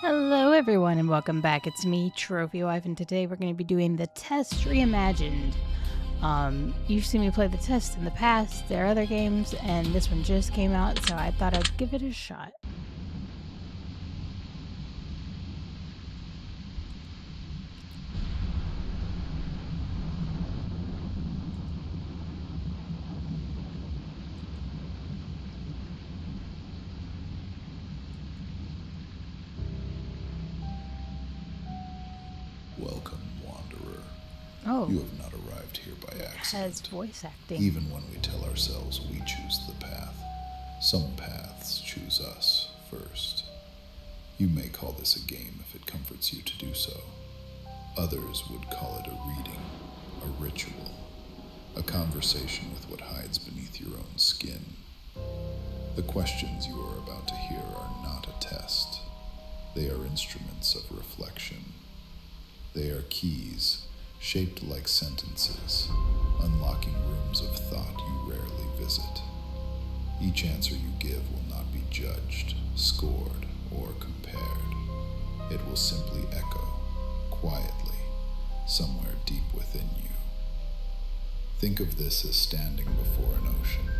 Hello everyone and welcome back. It's me, TrophyWife, and today we're going to be doing the test Reimagined. You've seen me play the test in the past, there are other games, and this one just came out, so I thought I'd give it a shot. Welcome, wanderer. Oh, You have not arrived here by it accident. has voice acting. Even when we tell ourselves we choose the path, some paths choose us first. You may call this a game if it comforts you to do so. Others would call it a reading, a ritual, a conversation with what hides beneath your own skin. The questions you are about to hear are not a test. They are instruments of reflection. They are keys, shaped like sentences, unlocking rooms of thought you rarely visit. Each answer you give will not be judged, scored, or compared. It will simply echo, quietly, somewhere deep within you. Think of this as standing before an ocean.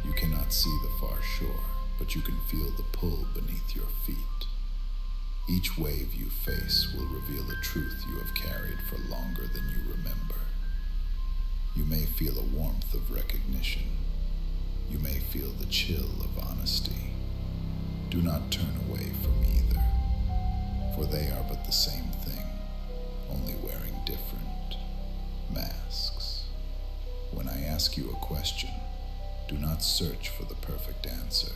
You cannot see the far shore, but you can feel the pull beneath your feet. Each wave you face will reveal a truth you have carried for longer than you remember. You may feel a warmth of recognition. You may feel the chill of honesty. Do not turn away from either, for they are but the same thing, only wearing different masks. When I ask you a question, do not search for the perfect answer.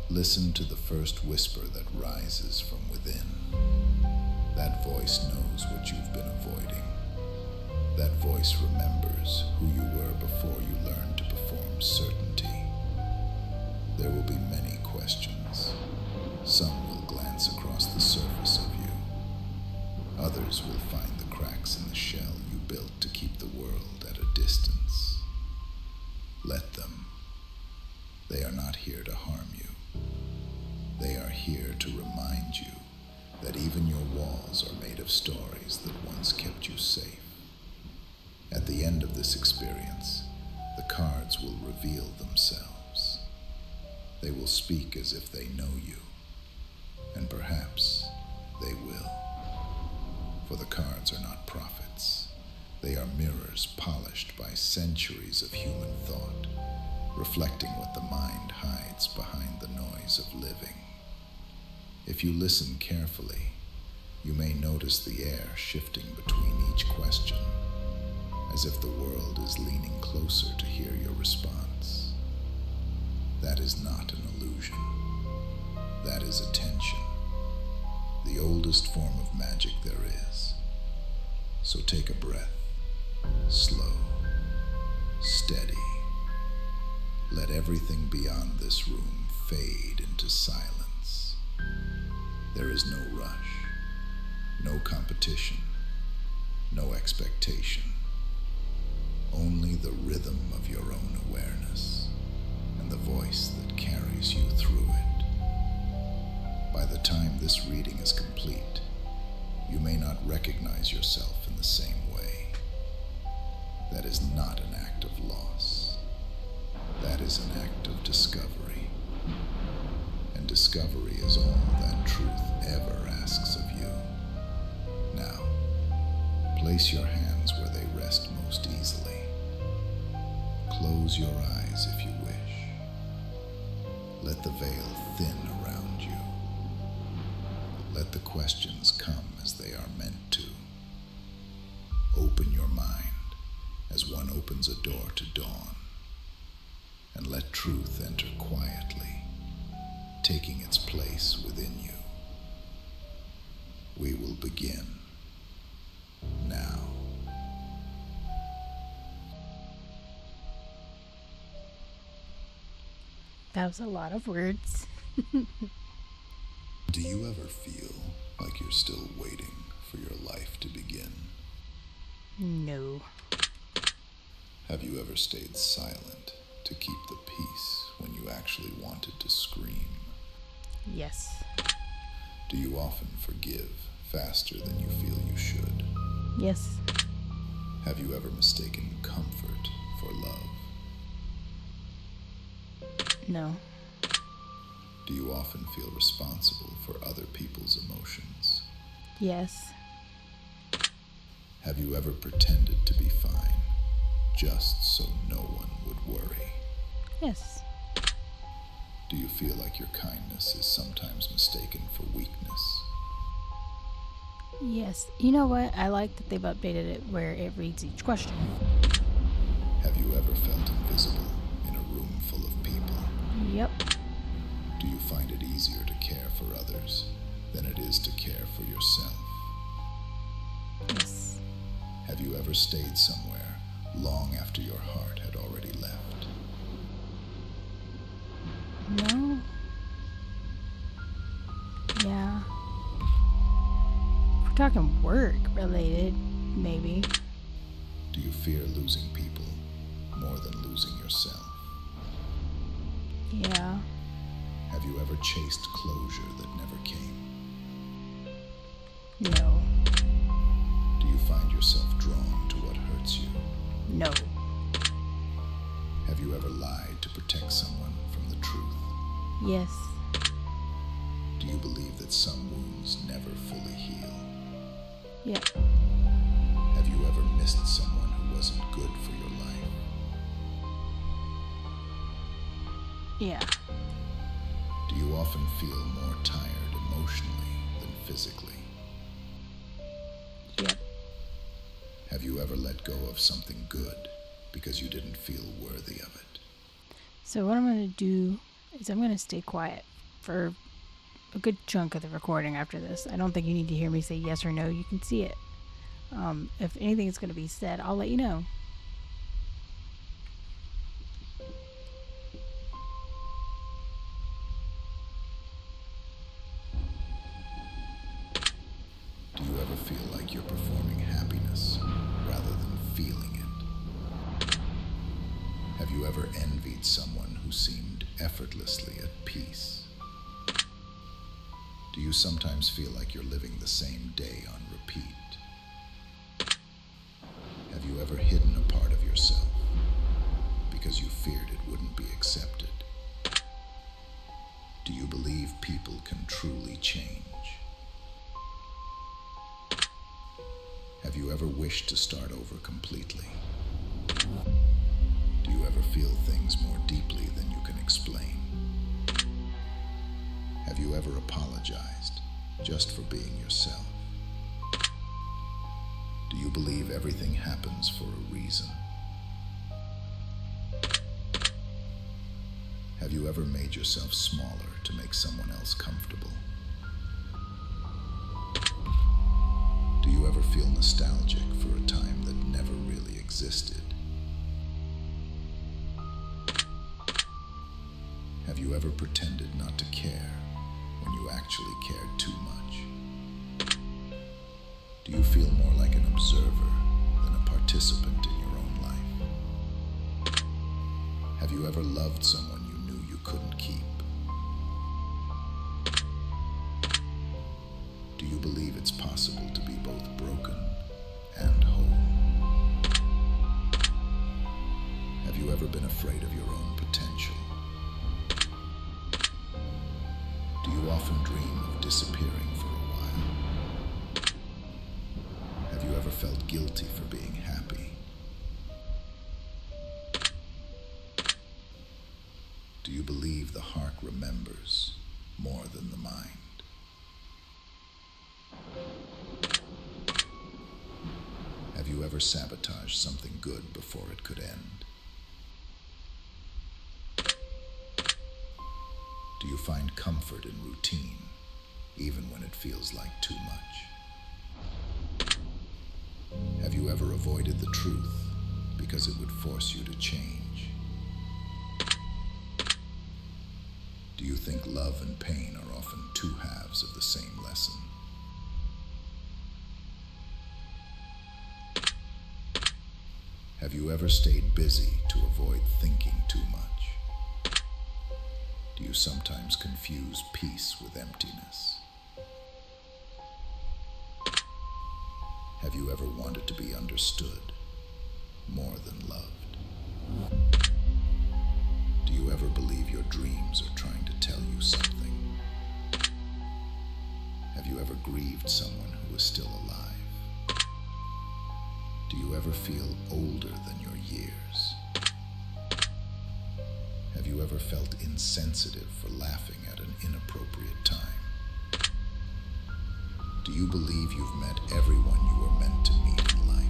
Listen to the first whisper that rises from within. That voice knows what you've been avoiding. That voice remembers who you were before you learned to perform certainty. There will be many questions. Some will glance across the surface of you. Others will find the cracks in the shell you built to keep the world at a distance. Let them. They are not here to harm you. They are here to remind you that even your walls are made of stories that once kept you safe. At the end of this experience, the cards will reveal themselves. They will speak as if they know you, and perhaps they will. For the cards are not prophets. They are mirrors polished by centuries of human thought, reflecting what the mind hides behind the noise of living. If you listen carefully, you may notice the air shifting between each question, as if the world is leaning closer to hear your response. That is not an illusion. That is attention, the oldest form of magic there is. So take a breath, slow, steady. Let everything beyond this room fade into silence. There is no rush, no competition, no expectation. Only the rhythm of your own awareness and the voice that carries you through it. By the time this reading is complete, you may not recognize yourself in the same way. That is not an act of loss. That is an act of discovery. And discovery is all that truth ever asks of you. Now, place your hands where they rest most easily. Close your eyes if you wish. Let the veil thin around you. Let the questions come as they are meant to. Open your mind as one opens a door to dawn. And let truth enter quietly, taking its place within you. We will begin now. That was a lot of words. Do you ever feel like you're still waiting for your life to begin? No. Have you ever stayed silent to keep the peace when you actually wanted to scream? Yes. Do you often forgive faster than you feel you should? Yes. Have you ever mistaken comfort for love? No. Do you often feel responsible for other people's emotions? Yes. Have you ever pretended to be fine just so no one would worry? Yes. Do you feel like your kindness is sometimes mistaken for weakness? Yes. You know what? I like that they've updated it where it reads each question. Have you ever felt invisible in a room full of people? Yep. Do you find it easier to care for others than it is to care for yourself? Yes. Have you ever stayed somewhere long after your heart had already left? No. Yeah. If we're talking work related, maybe. Do you fear losing people more than losing yourself? Yeah. Have you ever chased closure that never came? No. Do you find yourself drawn to what hurts you? No. Have you ever lied to protect someone from the truth? Yes. Do you believe that some wounds never fully heal? Yep. Have you ever missed someone who wasn't good for your life? Yeah. Do you often feel more tired emotionally than physically? Yep. Have you ever let go of something good because you didn't feel worthy of it? So what I'm going to do is I'm going to stay quiet for a good chunk of the recording after this. I don't think you need to hear me say yes or no. You can see it. If anything is going to be said, I'll let you know. Do you ever feel like you're performing happiness rather than feeling it? Have you ever envied someone who seemed effortlessly at peace? Do you sometimes feel like you're living the same day on repeat? Have you ever hidden a part of yourself because you feared it wouldn't be accepted? Do you believe people can truly change? Have you ever wished to start over completely? Do you ever feel things more deeply than you can explain? Have you ever apologized just for being yourself? Do you believe everything happens for a reason? Have you ever made yourself smaller to make someone else comfortable? Do you ever feel nostalgic for a time that never really existed? Have you ever pretended not to care when you actually cared too much? Do you feel more like an observer than a participant in your own life? Have you ever loved someone you knew you couldn't keep? Do you believe it's possible to be both broken and whole? Have you ever been afraid of your own potential? Do you often dream of disappearing for a while? Have you ever felt guilty for being happy? Do you believe the heart remembers more than the mind? Have you ever sabotaged something good before it could end? Do you find comfort in routine, even when it feels like too much? Have you ever avoided the truth because it would force you to change? Do you think love and pain are often two halves of the same lesson? Have you ever stayed busy to avoid thinking too much? Do you sometimes confuse peace with emptiness? Have you ever wanted to be understood more than loved? Do you ever believe your dreams are trying to tell you something? Have you ever grieved someone who is still alive? Do you ever feel older than your years? Have you ever felt insensitive for laughing at an inappropriate time? Do you believe you've met everyone you were meant to meet in life?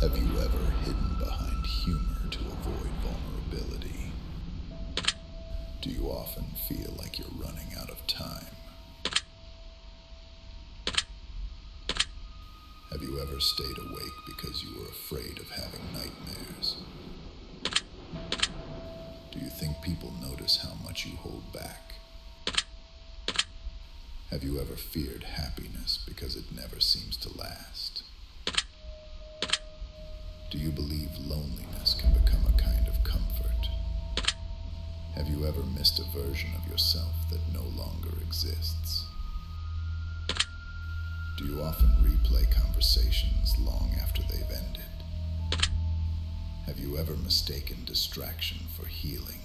Have you ever hidden behind humor to avoid vulnerability? Do you often feel like you're running out of time? Have you ever stayed awake because you were afraid of having nightmares? Do you think people notice how much you hold back? Have you ever feared happiness because it never seems to last? Do you believe loneliness can become a kind of comfort? Have you ever missed a version of yourself that no longer exists? Do you often replay conversations long after they've ended? Have you ever mistaken distraction for healing?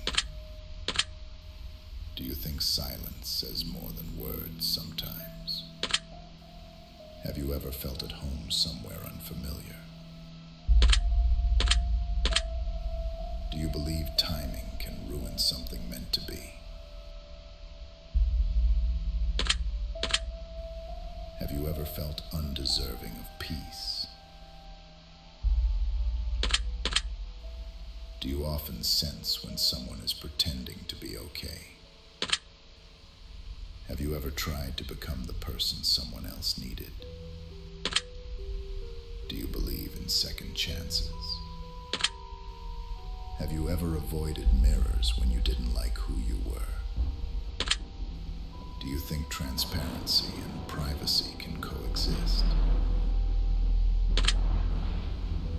Do you think silence says more than words sometimes? Have you ever felt at home somewhere unfamiliar? Do you believe timing can ruin something meant to be? Have you ever felt undeserving of peace? Do you often sense when someone is pretending to be okay? Have you ever tried to become the person someone else needed? Do you believe in second chances? Have you ever avoided mirrors when you didn't like who you were? Do you think transparency and privacy can coexist?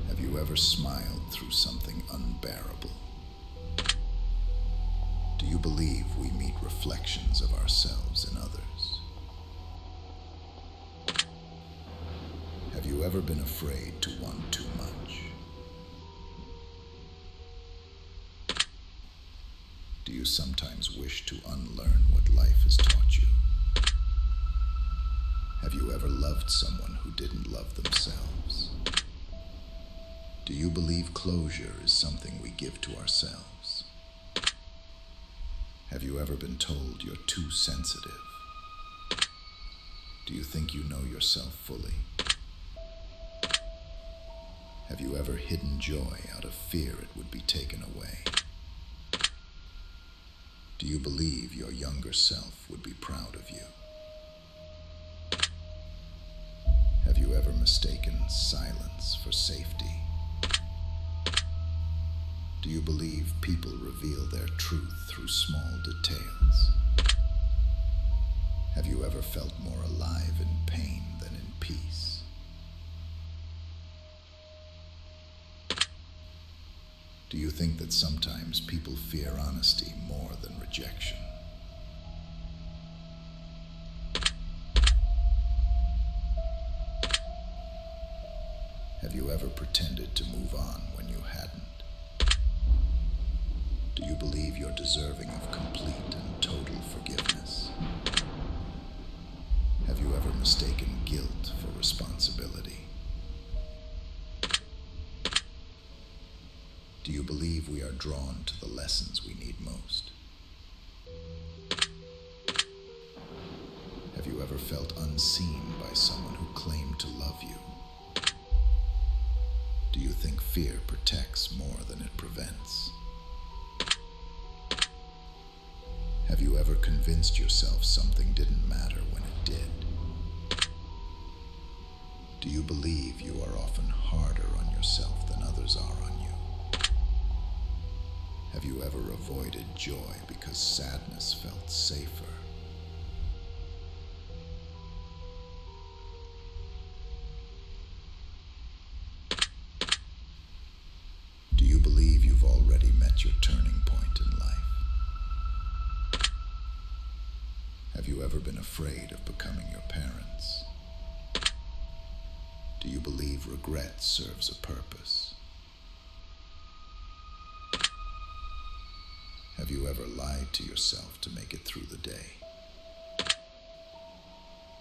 Have you ever smiled through something unbearable? Do you believe we meet reflections of ourselves in others? Have you ever been afraid to want too much? Do you sometimes wish to unlearn what life has taught you? Have you ever loved someone who didn't love themselves? Do you believe closure is something we give to ourselves? Have you ever been told you're too sensitive? Do you think you know yourself fully? Have you ever hidden joy out of fear it would be taken away? Do you believe your younger self would be proud of you? Have you ever mistaken silence for safety? Do you believe people reveal their truth through small details? Have you ever felt more alive in pain than in peace? Do you think that sometimes people fear honesty more than rejection? Have you ever pretended to move on when you hadn't? Do you believe you're deserving of complete and total forgiveness? Have you ever mistaken guilt for responsibility? Do you believe we are drawn to the lessons we need most? Have you ever felt unseen by someone who claimed to love you? Do you think fear protects more than it prevents? Have you ever convinced yourself something didn't matter when it did? Do you believe you are often harder on yourself than others are on you? Have you ever avoided joy because sadness felt safer? Do you believe you've already met your turning point in life? Have you ever been afraid of becoming your parents? Do you believe regret serves a purpose? Have you ever lied to yourself to make it through the day?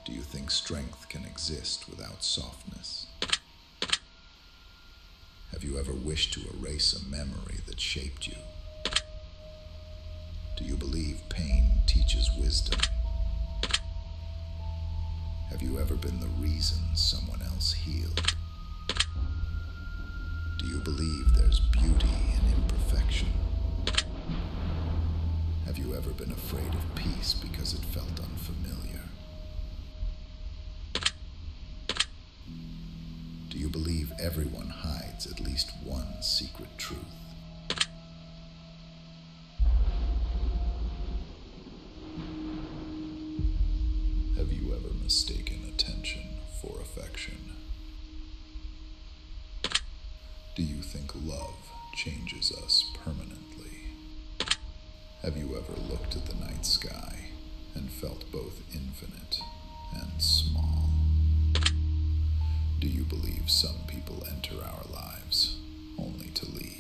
Do you think strength can exist without softness? Have you ever wished to erase a memory that shaped you? Do you believe pain teaches wisdom? Have you ever been the reason someone else healed? Do you believe there's beauty in imperfection? Have you ever been afraid of peace because it felt unfamiliar? Do you believe everyone hides at least one secret truth? Have you ever mistaken attention for affection? Do you think love changes us permanently? Have you ever looked at the night sky and felt both infinite and small? Do you believe some people enter our lives only to leave?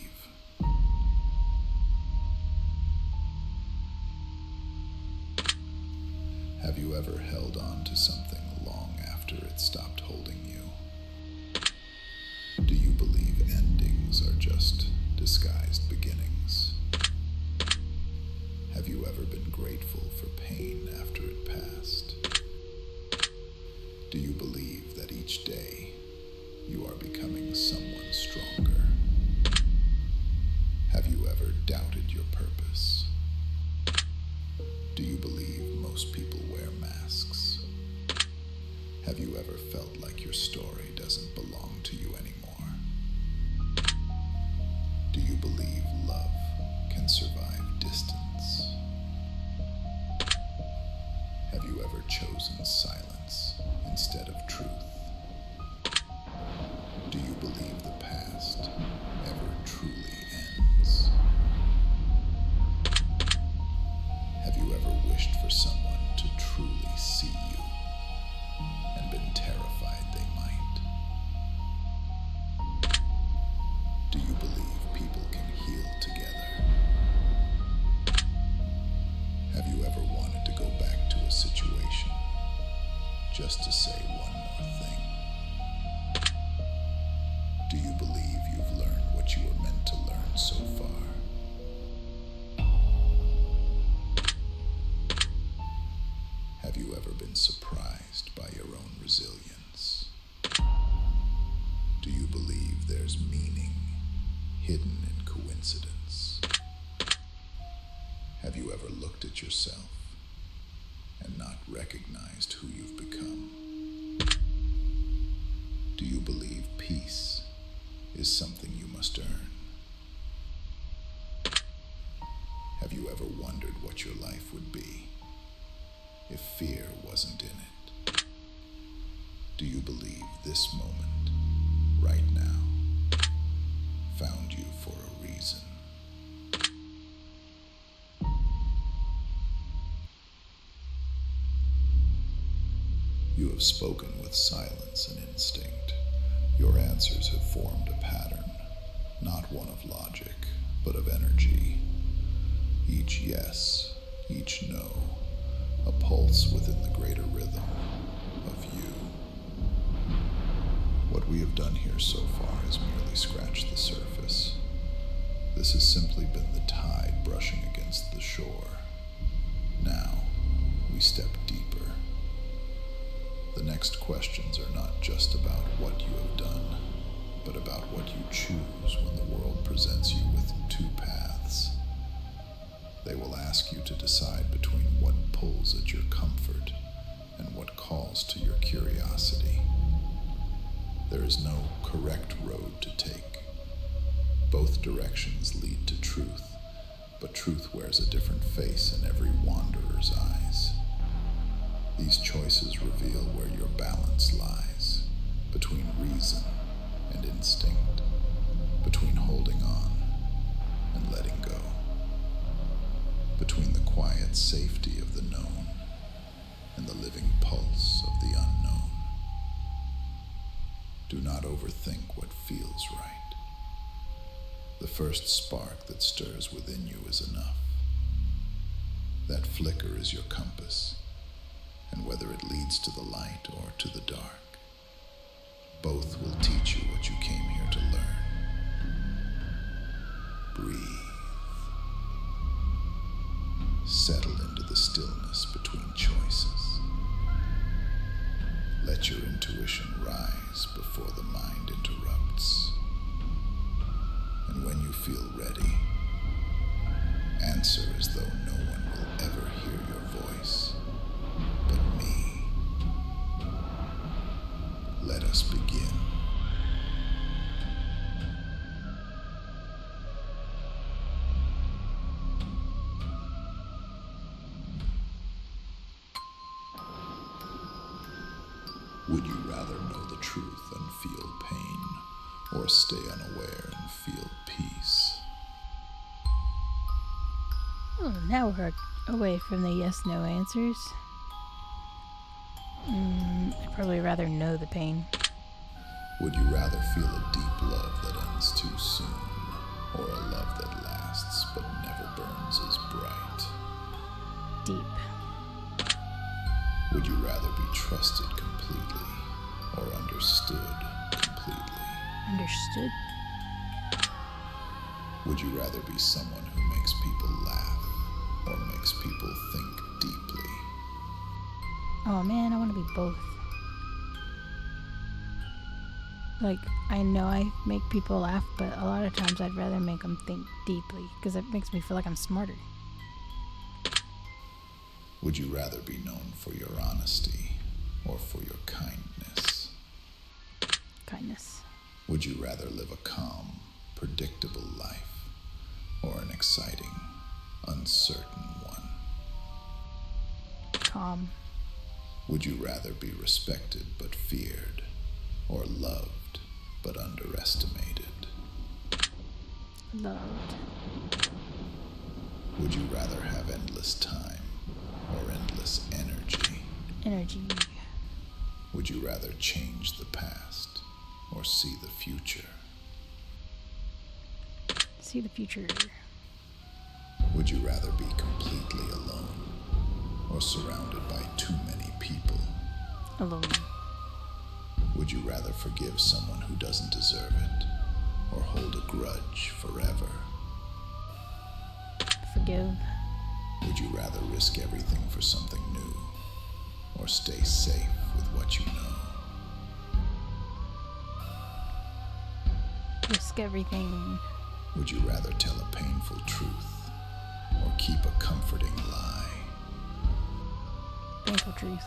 Have you ever held on to something long after it stopped holding you? Do you believe endings are just disguised beginnings? Have you ever been grateful for pain after it passed? Do you believe that each day you are becoming someone stronger? Have you ever doubted your purpose? Do you believe most people wear masks? Have you ever felt like your story doesn't belong to you anymore? Do you believe love can survive distance? Have you ever chosen silence instead of truth? Do you believe the past ever truly ends? Have you ever wished for someone to truly see you and been terrified they might? Do you believe people can heal together? Have you ever wanted to go back to a situation just to say one more thing? Do you believe you've learned what you were meant to learn so far? Have you ever been surprised by your own resilience? Do you believe there's meaning hidden in coincidence? Have you ever looked at yourself and not recognized who you've become? Do you believe peace is something you must earn? Have you ever wondered what your life would be if fear wasn't in it? Do you believe this moment, right now, found you for a reason? You have spoken with silence and instinct. Your answers have formed a pattern, not one of logic, but of energy. Each yes, each no, a pulse within the greater rhythm of you. What we have done here so far is merely scratched the surface. This has simply been the tide brushing against the shore. Now, we step deeper. The next questions are not just about what you have done, but about what you choose when the world presents you with two paths. They will ask you to decide between what pulls at your comfort and what calls to your curiosity. There is no correct road to take. Both directions lead to truth, but truth wears a different face in every wanderer's eyes. These choices reveal where your balance lies, between reason and instinct, between holding on and letting go, between the quiet safety of the known and the living pulse of the unknown. Do not overthink what feels right. The first spark that stirs within you is enough. That flicker is your compass, and whether it leads to the light or to the dark, both will teach you what you came here to learn. Breathe. Settle into the stillness between choices. Let your intuition rise before the mind interrupts. And when you feel ready, answer as though no one will ever hear your voice but me. Let us begin. Would you rather know the truth and feel pain, or stay unaware and feel peace? Oh, now we're away from the yes-no answers. I'd probably rather know the pain. Would you rather feel a deep love that ends too soon, or a love that lasts but never burns as bright? Deep. Would you rather be trusted completely or understood completely? Understood. Would you rather be someone who makes people laugh or makes people think deeply? Oh man, I want to be both. Like, I know I make people laugh, but a lot of times I'd rather make them think deeply, because it makes me feel like I'm smarter. Would you rather be known for your honesty or for your kindness? Kindness. Would you rather live a calm, predictable life or an exciting, uncertain one? Calm. Would you rather be respected but feared or loved but underestimated? Loved. Would you rather have endless time or endless energy? Energy. Would you rather change the past or see the future? See the future. Would you rather be completely alone or surrounded by too many people? Alone. Would you rather forgive someone who doesn't deserve it or hold a grudge forever? Forgive. Would you rather risk everything for something new or stay safe with what you know? Risk everything. Would you rather tell a painful truth or keep a comforting lie? Painful truth.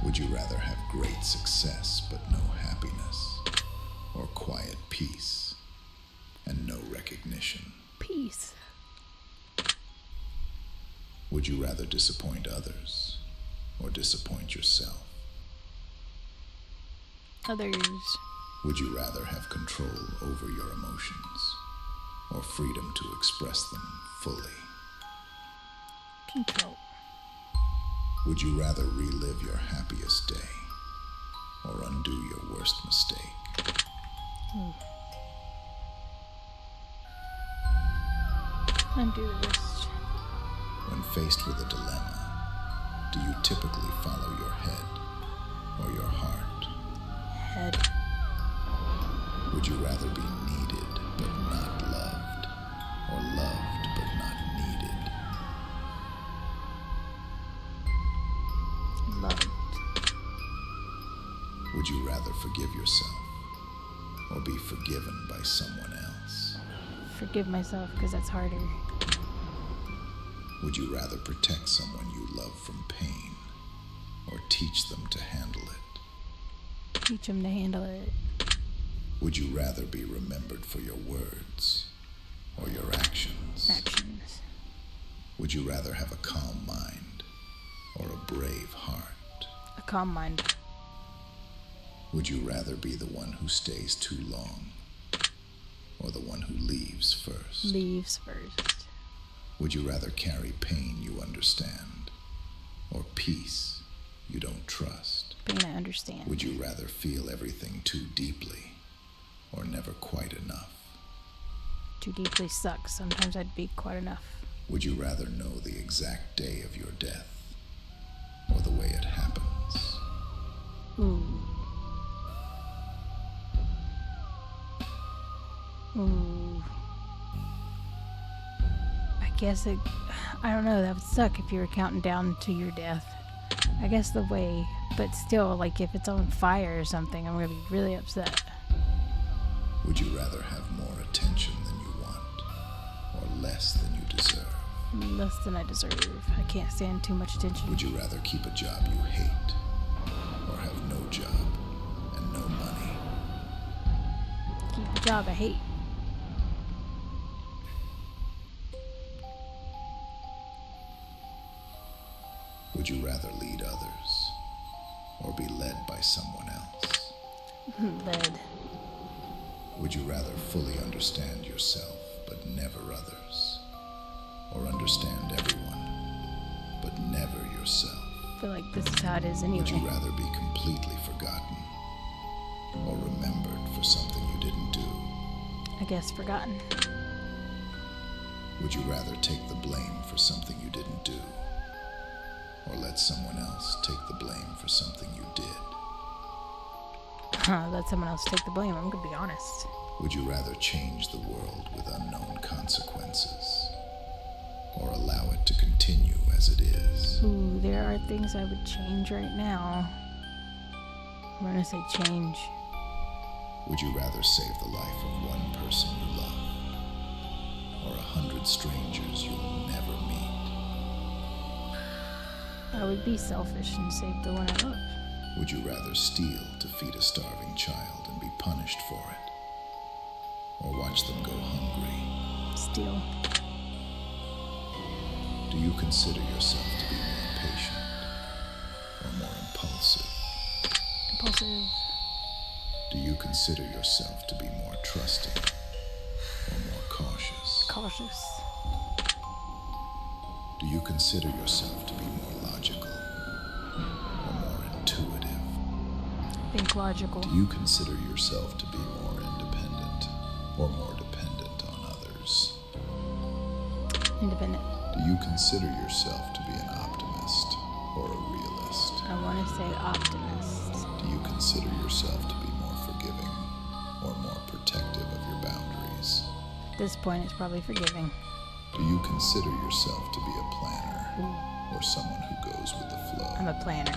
Would you rather have great success but no happiness, or quiet peace and no recognition? Peace. Would you rather disappoint others or disappoint yourself? Others. Would you rather have control over your emotions or freedom to express them fully? Control. Would you rather relive your happiest day or undo your worst mistake? Undo the worst. When faced with a dilemma, do you typically follow your head or your heart? Head. Would you rather be needed but not loved, or loved but not needed? Loved. Would you rather forgive yourself or be forgiven by someone else? Forgive myself, because that's harder. Would you rather protect someone you love from pain or teach them to handle it? Teach them to handle it. Would you rather be remembered for your words or your actions? Actions. Would you rather have a calm mind or a brave heart? A calm mind. Would you rather be the one who stays too long or the one who leaves first? Leaves first. Would you rather carry pain you understand or peace you don't trust? Pain I understand. Would you rather feel everything too deeply or never quite enough? Too deeply sucks. Sometimes I'd be quite enough. Would you rather know the exact day of your death or the way it happens? Ooh. Ooh. I guess I don't know, that would suck if you were counting down to your death. I guess the way, but still, like if it's on fire or something, I'm gonna be really upset. Would you rather have more attention than you want or less than you deserve? Less than I deserve. I can't stand too much attention. Would you rather keep a job you hate or have no job and no money? Keep a job I hate. Would you rather lead others or be led by someone else? Led. Would you rather fully understand yourself but never others? Or understand everyone but never yourself? I feel like this is how it is anyway. Would you rather be completely forgotten or remembered for something you didn't do? I guess forgotten. Would you rather take the blame for something you didn't do or let someone else take the blame for something you did? Let someone else take the blame. I'm gonna be honest. Would you rather change the world with unknown consequences or allow it to continue as it is? Ooh, there are things I would change right now. I'm gonna say change. Would you rather save the life of one person you love or 100 strangers you'll never meet? I would be selfish and save the one I love. Would you rather steal to feed a starving child and be punished for it or watch them go hungry? Steal. Do you consider yourself to be more patient or more impulsive? Impulsive. Do you consider yourself to be more trusting or more cautious? Cautious. Do you consider yourself to be more logical or more intuitive? Think logical. Do you consider yourself to be more independent or more dependent on others? Independent. Do you consider yourself to be an optimist or a realist? I want to say optimist. Do you consider yourself to be more forgiving or more protective of your boundaries? At this point, it's probably forgiving. Do you consider yourself to be a planner or someone who goes with the flow? I'm a planner.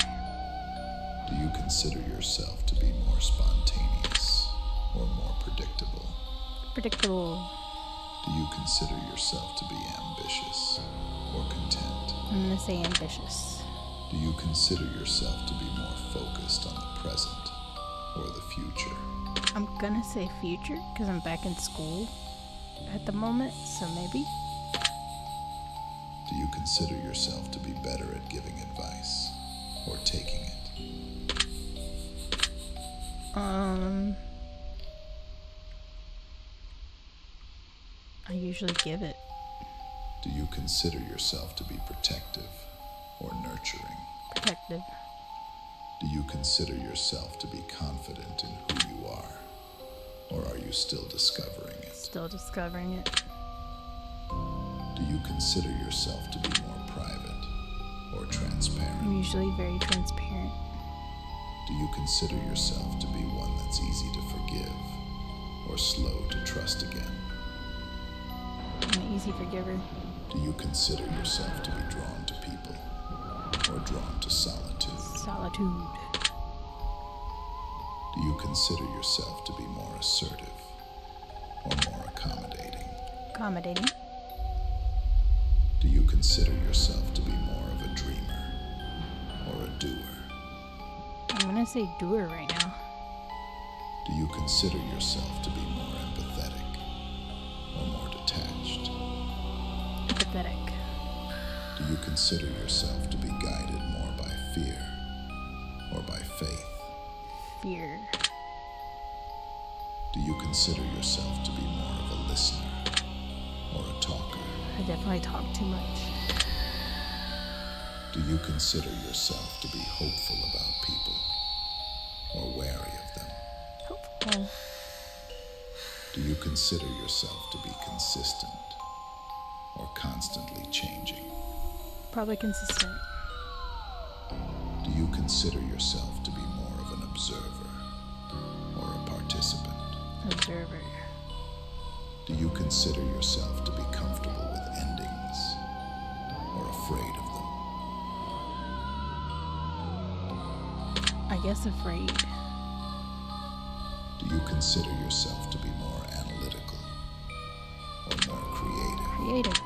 Do you consider yourself to be more spontaneous or more predictable? Predictable. Do you consider yourself to be ambitious or content? I'm gonna say ambitious. Do you consider yourself to be more focused on the present or the future? I'm gonna say future because I'm back in school at the moment, so maybe. Do you consider yourself to be better at giving advice or taking it? I usually give it. Do you consider yourself to be protective or nurturing? Protective. Do you consider yourself to be confident in who you are, or are you still discovering it? Still discovering it. Do you consider yourself to be more private or I'm transparent? usually very transparent. Do you consider yourself to be one that's easy to forgive or slow to trust again? I'm an easy forgiver. Do you consider yourself to be drawn to people or drawn to solitude? Solitude. Do you consider yourself to be more assertive or more accommodating? Accommodating. Do you consider yourself to be more of a dreamer or a doer? I'm gonna say doer right now. Do you consider yourself to be more empathetic or more detached? Empathetic. Do you consider yourself to be guided more by fear or by faith? Fear. Do you consider yourself to be more of a listener or a talker? I definitely talk too much. Do you consider yourself to be hopeful about people or wary of them? Hopeful. Do you consider yourself to be consistent or constantly changing? Probably consistent. Do you consider yourself to be more of an observer or a participant? Observer. Do you consider yourself to be comfortable with endings or afraid of them? I guess afraid. Do you consider yourself to be more analytical or more creative? Creative.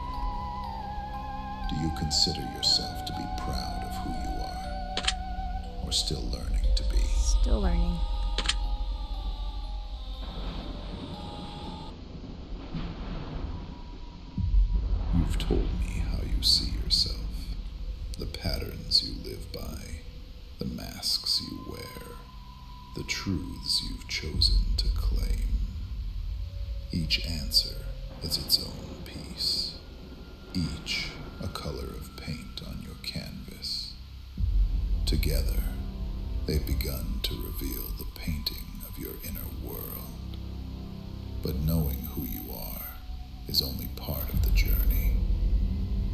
Do you consider yourself to be proud of who you are or still learning to be? Still learning. You've told me how you see yourself, the patterns you live by, the masks you wear, the truths you've chosen to claim. Each answer is its own piece, each a color of paint on your canvas. Together, they've begun to reveal the painting of your inner world. But knowing who you are is only part of the journey.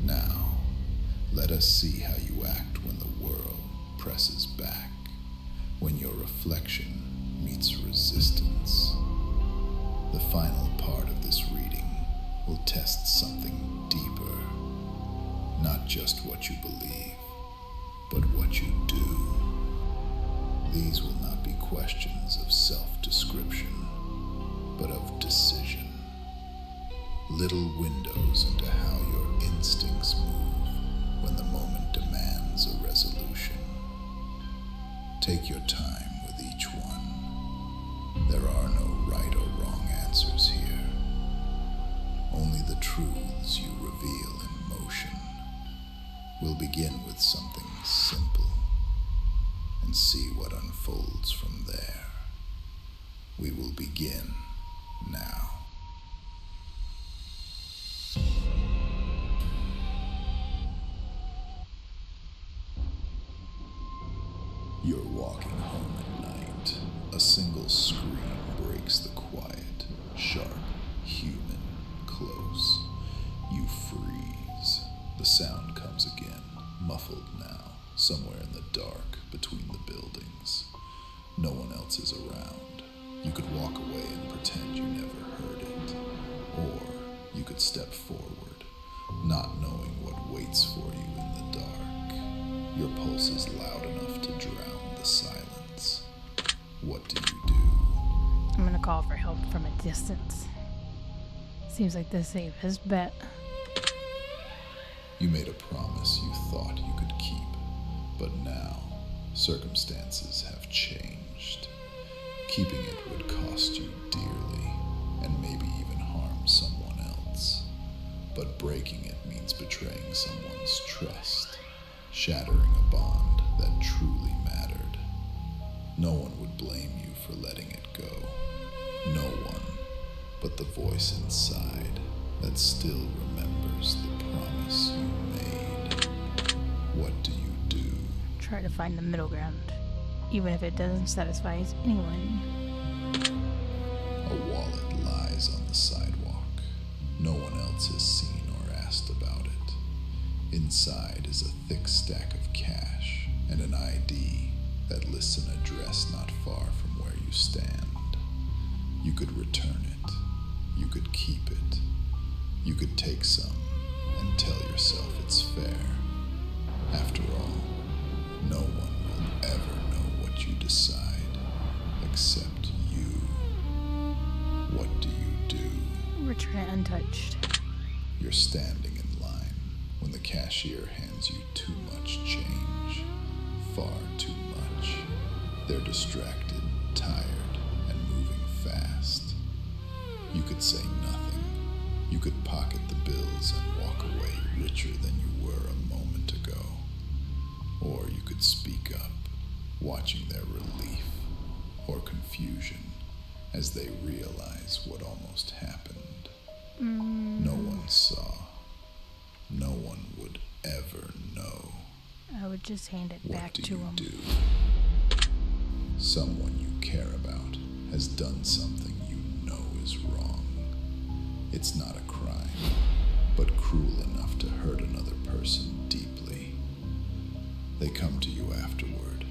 Now, let us see how you act when the world presses back, when your reflection meets resistance. The final part of this reading will test something deeper, not just what you believe, but what you do. These will not be questions of self-description, but of decision. Little windows into how your instincts move when the moment demands a resolution. Take your time with each one. There are no right or wrong answers here. Only the truths you reveal in motion. We'll begin with something simple and see what unfolds from there. We will begin now. You're walking home at night. A single scream breaks the quiet, sharp, human, close. You freeze. The sound comes again, muffled now, somewhere in the dark between the buildings. No one else is around. You could walk away and pretend you never heard it. Or you could step forward, not knowing what waits for you in the dark. Your pulse is loud enough to drown the silence. What do you do? I'm gonna call for help from a distance. Seems like the safest bet. You made a promise you thought you could keep, but now circumstances have changed. Keeping it would cost you dearly, and maybe even harm someone else. But breaking it means betraying someone's trust, shattering a bond that truly mattered. No one would blame you for letting it go. No one but the voice inside that still remembers the promise you made. What do you do? Try to find the middle ground, even if it doesn't satisfy anyone. A wallet lies on the sidewalk. No one else has seen or asked about it. Inside is a thick stack of cash and an ID that lists an address not far from where you stand. You could return it. You could keep it. You could take some and tell yourself it's fair. After all, no one will ever know what you decide except you. What do you do? Return it untouched. You're standing in line when the cashier hands you too much change. Far too much. They're distracted, tired, and moving fast. You could say nothing. You could pocket the bills and walk away richer than you were a moment ago. Or you could speak up, watching their relief or confusion as they realize what almost happened. No one saw. No one would ever know. just hand it What back do to you him. do? Someone you care about has done something you know is wrong. It's not a crime, but cruel enough to hurt another person deeply. They come to you afterward,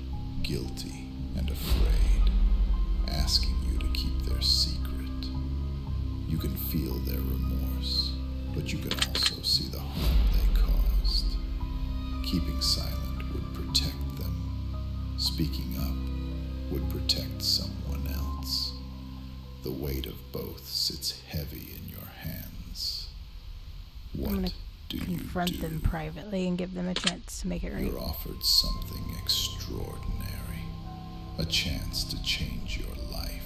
guilty and afraid, asking you to keep their secret. You can feel their remorse, but you can also see the harm they caused. Keeping silent would protect them. Speaking up would protect someone else. The weight of both sits heavy in your hands. I'm What gonna do you confront do? them privately and give them a chance to make it right. You're offered something extraordinary, a chance to change your life.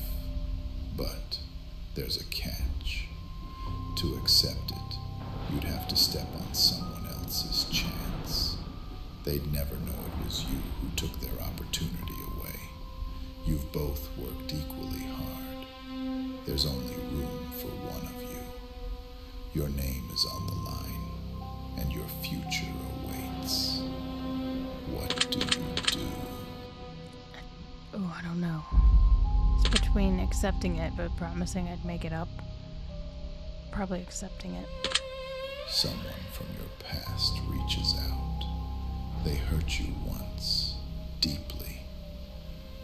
But there's a catch. To accept it, you'd have to step on someone else's chance. They'd never know it was you who took their opportunity away. You've both worked equally hard. There's only room for one of you. Your name is on the line, and your future awaits. What do you do? Oh, I don't know. It's between accepting it but promising I'd make it up. Probably accepting it. Someone from your past reaches out. They hurt you once, deeply.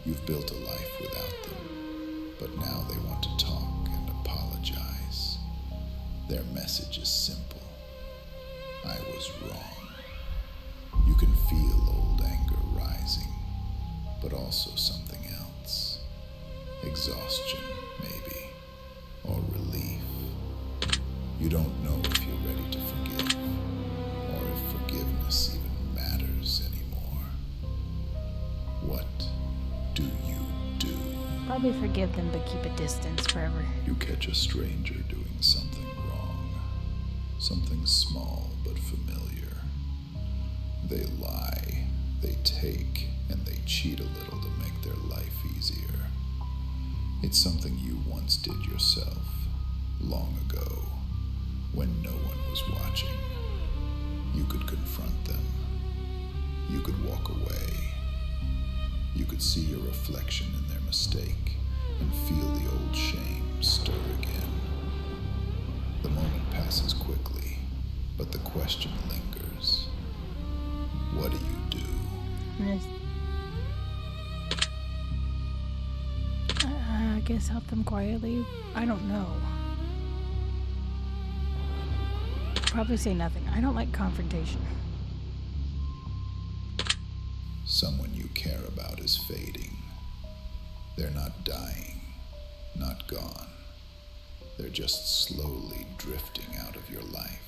You've built a life without them, but now they want to talk and apologize. Their message is simple. I was wrong. You can feel old anger rising, but also something else. Exhaustion, maybe, or relief. You don't know if you're ready to forgive, or if forgiveness even matters anymore. What do you do? Probably forgive them but keep a distance forever. You catch a stranger doing something wrong, something small but familiar. They lie, they take, and they cheat a little to make their life easier. It's something you once did yourself, long ago, when no one was watching. You could confront them. You could walk away. You could see your reflection in their mistake and feel the old shame stir again. The moment passes quickly, but the question lingers. What do you do? I guess help them quietly. I don't know. Probably say nothing. I don't like confrontation. Someone you care about is fading. They're not dying, not gone. They're just slowly drifting out of your life.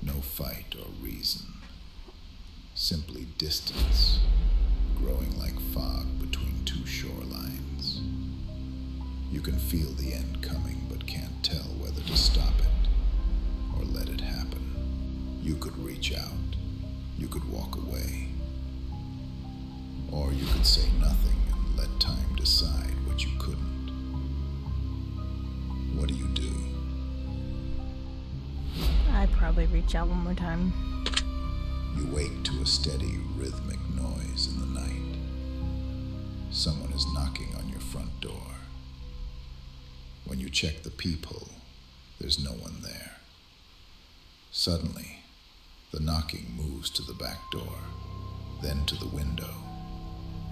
No fight or reason. Simply distance, growing like fog between two shorelines. You can feel the end coming, but can't tell whether to stop it or let it happen. You could reach out. You could walk away. Or you could say nothing and let time decide what you couldn't. What do you do? I'd probably reach out one more time. You wake to a steady, rhythmic noise in the night. Someone is knocking on your front door. When you check the peephole, there's no one there. Suddenly, the knocking moves to the back door, then to the window,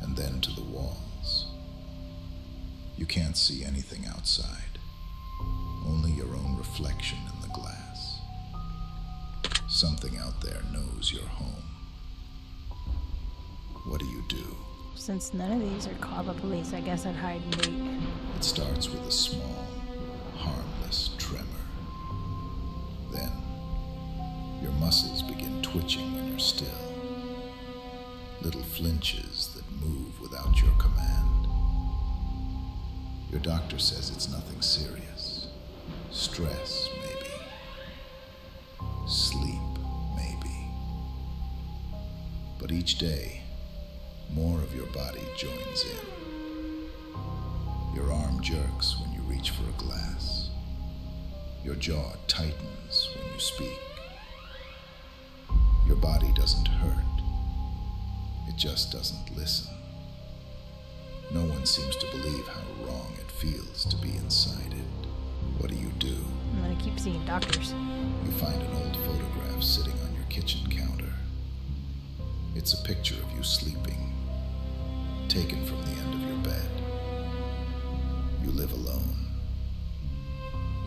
and then to the walls. You can't see anything outside, only your own reflection in the glass. Something out there knows you're home. What do you do? Since none of these are call the police, I guess I'd hide and wait. It starts with a small, harmless tremor. Then, your muscles begin twitching when you're still. Little flinches that move without your command. Your doctor says it's nothing serious. Stress, maybe. Sleep, maybe. But each day, more of your body joins in. Your arm jerks when you reach for a glass. Your jaw tightens when you speak. Your body doesn't hurt, It just doesn't listen. No one seems to believe how wrong it feels to be inside it. What do? I'm gonna keep seeing doctors. You find an old photograph sitting on your kitchen counter. It's a picture of you sleeping, taken from the end of your bed. You live alone.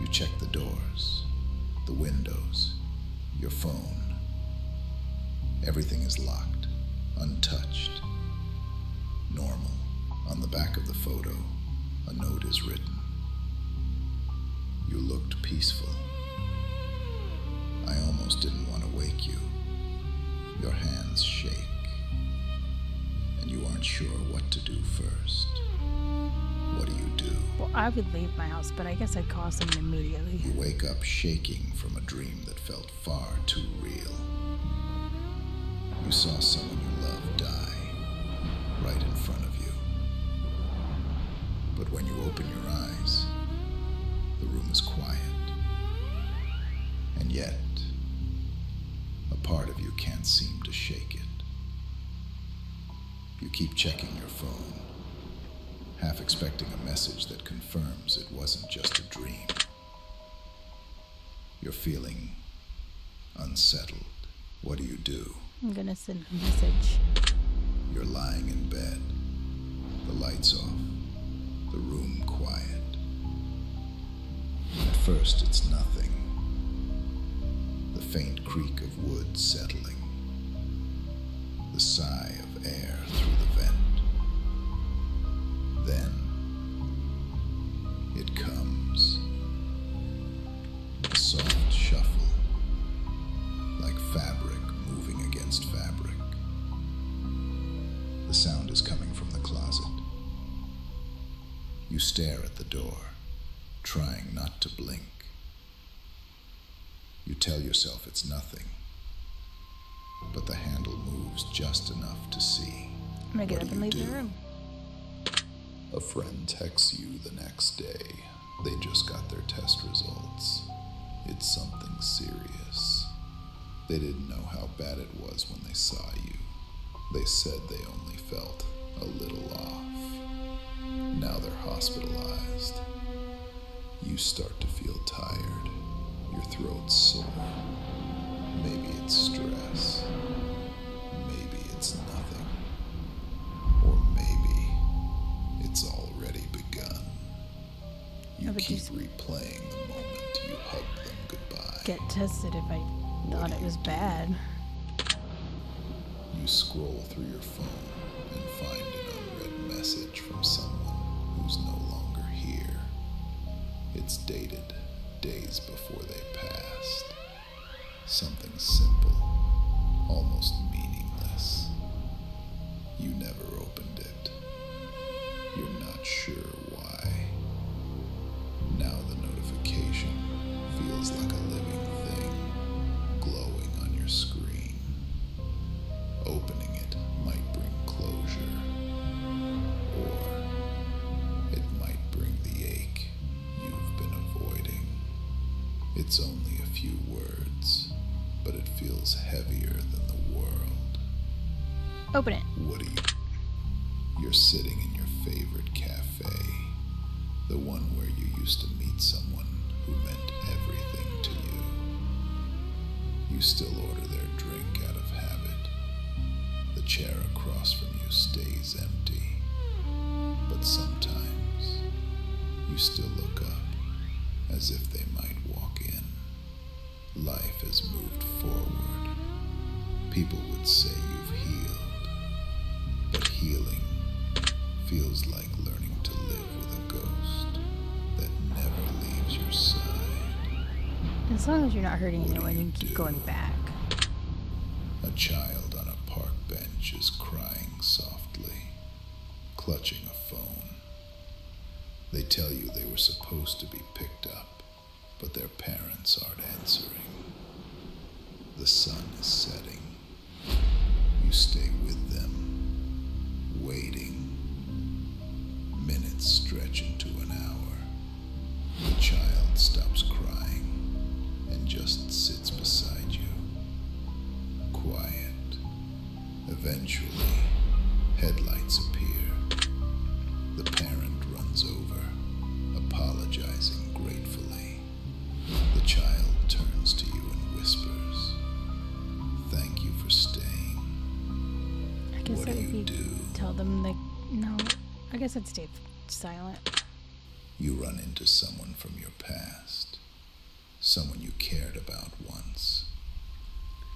You check the doors, the windows, your phone. Everything is locked, untouched, normal. On the back of the photo, a note is written. You looked peaceful. I almost didn't want to wake you. Your hands shake, and you aren't sure what to do first. What do? Well, I would leave my house, but I guess I'd call someone immediately. You wake up shaking from a dream that felt far too real. You saw someone you loved die right in front of you. But when you open your eyes, the room is quiet. And yet, a part of you can't seem to shake it. You keep checking your phone, half expecting a message that confirms it wasn't just a dream. You're feeling unsettled. What do? I'm gonna send a message. You're lying in bed, the lights off, the room quiet. At first, it's nothing. The faint creak of wood settling, the sigh of air through the vent. Then, it comes. A soft shuffle, like fabric moving against fabric. The sound is coming from the closet. You stare at the door, trying not to blink. You tell yourself it's nothing, but the handle moves just enough to see. I'm gonna get up and leave the room. A friend texts you the next day. They just got their test results. It's something serious. They didn't know how bad it was when they saw you. They said they only felt a little off. Now they're hospitalized. You start to feel tired. Your throat's sore. Maybe it's stress. Maybe it's nothing. Or maybe it's already begun. You keep replaying the moment you hugged them goodbye. Get tested if I thought it was bad. You scroll through your phone and find an unread message from someone who's no longer here. It's dated days before they passed. Something simple, almost meaningless. You never opened it. You're not sure why. Now the notification feels like a living thing, glowing on your screen. Opening it might bring closure, or it might bring the ache you've been avoiding. It's only a few words, but it feels heavier than the world. Open it. What You're sitting in your favorite cafe, the one where you used to meet someone who meant everything to you. You still order their drink out of habit. The chair across from you stays empty, but sometimes you still look up as if they might walk in. Life has moved forward. People would say you've healed, but healing feels like learning to live with a ghost that never leaves your side. As long as you're not hurting anyone, you can keep going back. A child on a park bench is crying softly, clutching a phone. They tell you they were supposed to be picked up, but their parents aren't answering. The sun is setting. You stay with them, waiting. Minutes stretch into an hour. The child stops crying and just sits beside you, quiet. Eventually, Headlights appear. The parent runs over, apologizing gratefully. The child turns to you and whispers, "Thank you for staying." I guess What do that would you be do? tell them that no. I guess I'd stay silent. You run into someone from your past, someone you cared about once,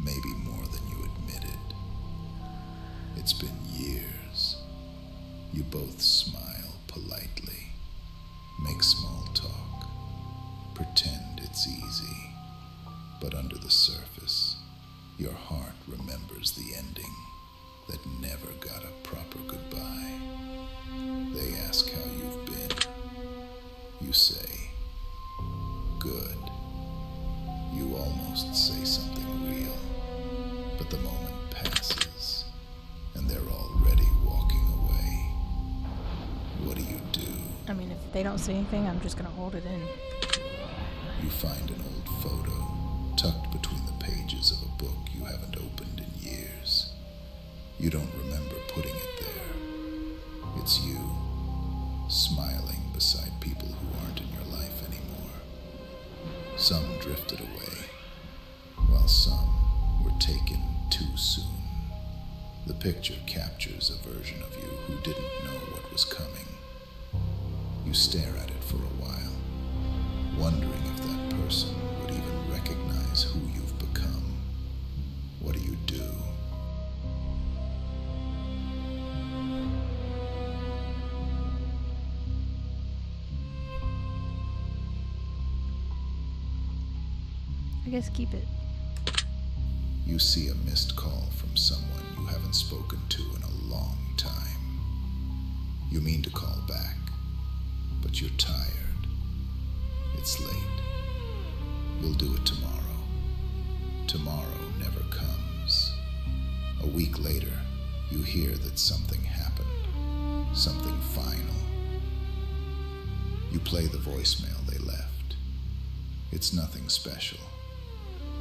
maybe more than you admitted. It's been years. You both smile politely, make small talk, pretend it's easy, but under the surface, your heart remembers the ending that never got a proper goodbye. They ask how you've been. You say, "Good." You almost say something real, but the moment passes, and they're already walking away. What do? I mean, if they don't say anything, I'm just gonna hold it in. You find an old photo tucked between the pages of a book you haven't opened in years. You don't remember putting it there. It's you, smiling beside people who aren't in your life anymore. Some drifted away, while some were taken too soon. The picture captures a version of you who didn't know what was coming. You stare at it for a while, wondering if that person would even recognize who you've become. What do? I guess keep it. You see a missed call from someone you haven't spoken to in a long time. You mean to call back, but you're tired. It's late. You'll do it tomorrow. Tomorrow never comes. A week later, you hear that something happened, something final. You play the voicemail they left. It's nothing special,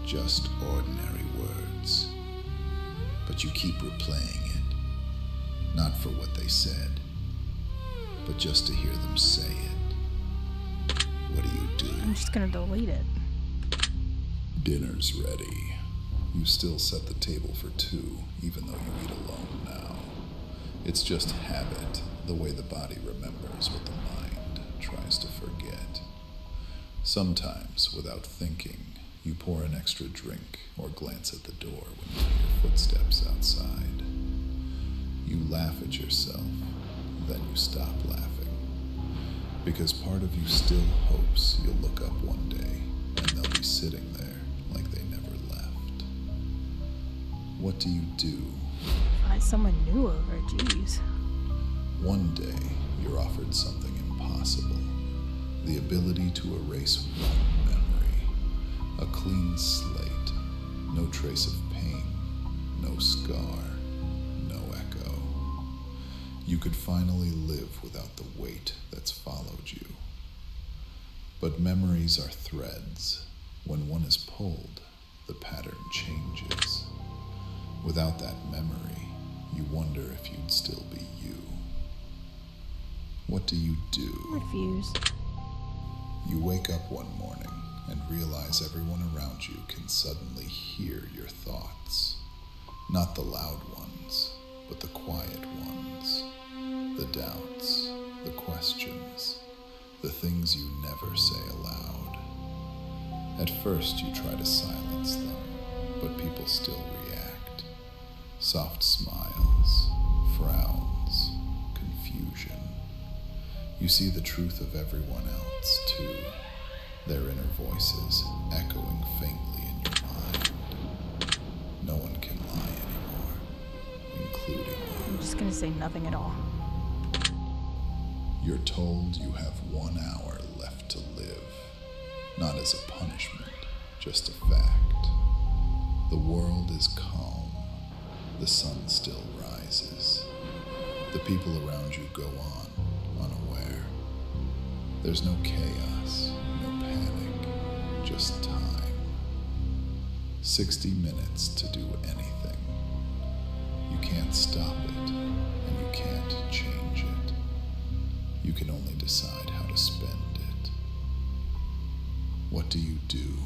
just ordinary words. But you keep replaying it, not for what they said, but just to hear them say it. What do? I'm just gonna delete it. Dinner's ready. You still set the table for two, even though you eat alone now. It's just habit, the way the body remembers what the mind tries to forget. Sometimes, without thinking, you pour an extra drink or glance at the door when you hear footsteps outside. You laugh at yourself, then you stop laughing. Because part of you still hopes you'll look up one day and they'll be sitting there like they never left. What do? Find someone new over, jeez. One day, you're offered something impossible. The ability to erase one memory. A clean slate. No trace of pain. No scar. No echo. You could finally live without the weight that's followed you. But memories are threads. When one is pulled, the pattern changes. Without that memory, you wonder if you'd still be you. What do? Refuse. You wake up one morning and realize everyone around you can suddenly hear your thoughts. Not the loud ones, but the quiet ones. The doubts, the questions, the things you never say aloud. At first you try to silence them, but people still react. Soft smiles, frowns, confusion. You see the truth of everyone else, too. Their inner voices echoing faintly in your mind. No one can lie anymore, including I'm you. just gonna say nothing at all. You're told you have 1 hour left to live, not as a punishment, just a fact. The world is calm. The sun still rises. The people around you go on, unaware. There's no chaos, no panic, just time. 60 minutes to do anything. You can't stop it, and you can't change it. You can only decide how to spend it. What do you do?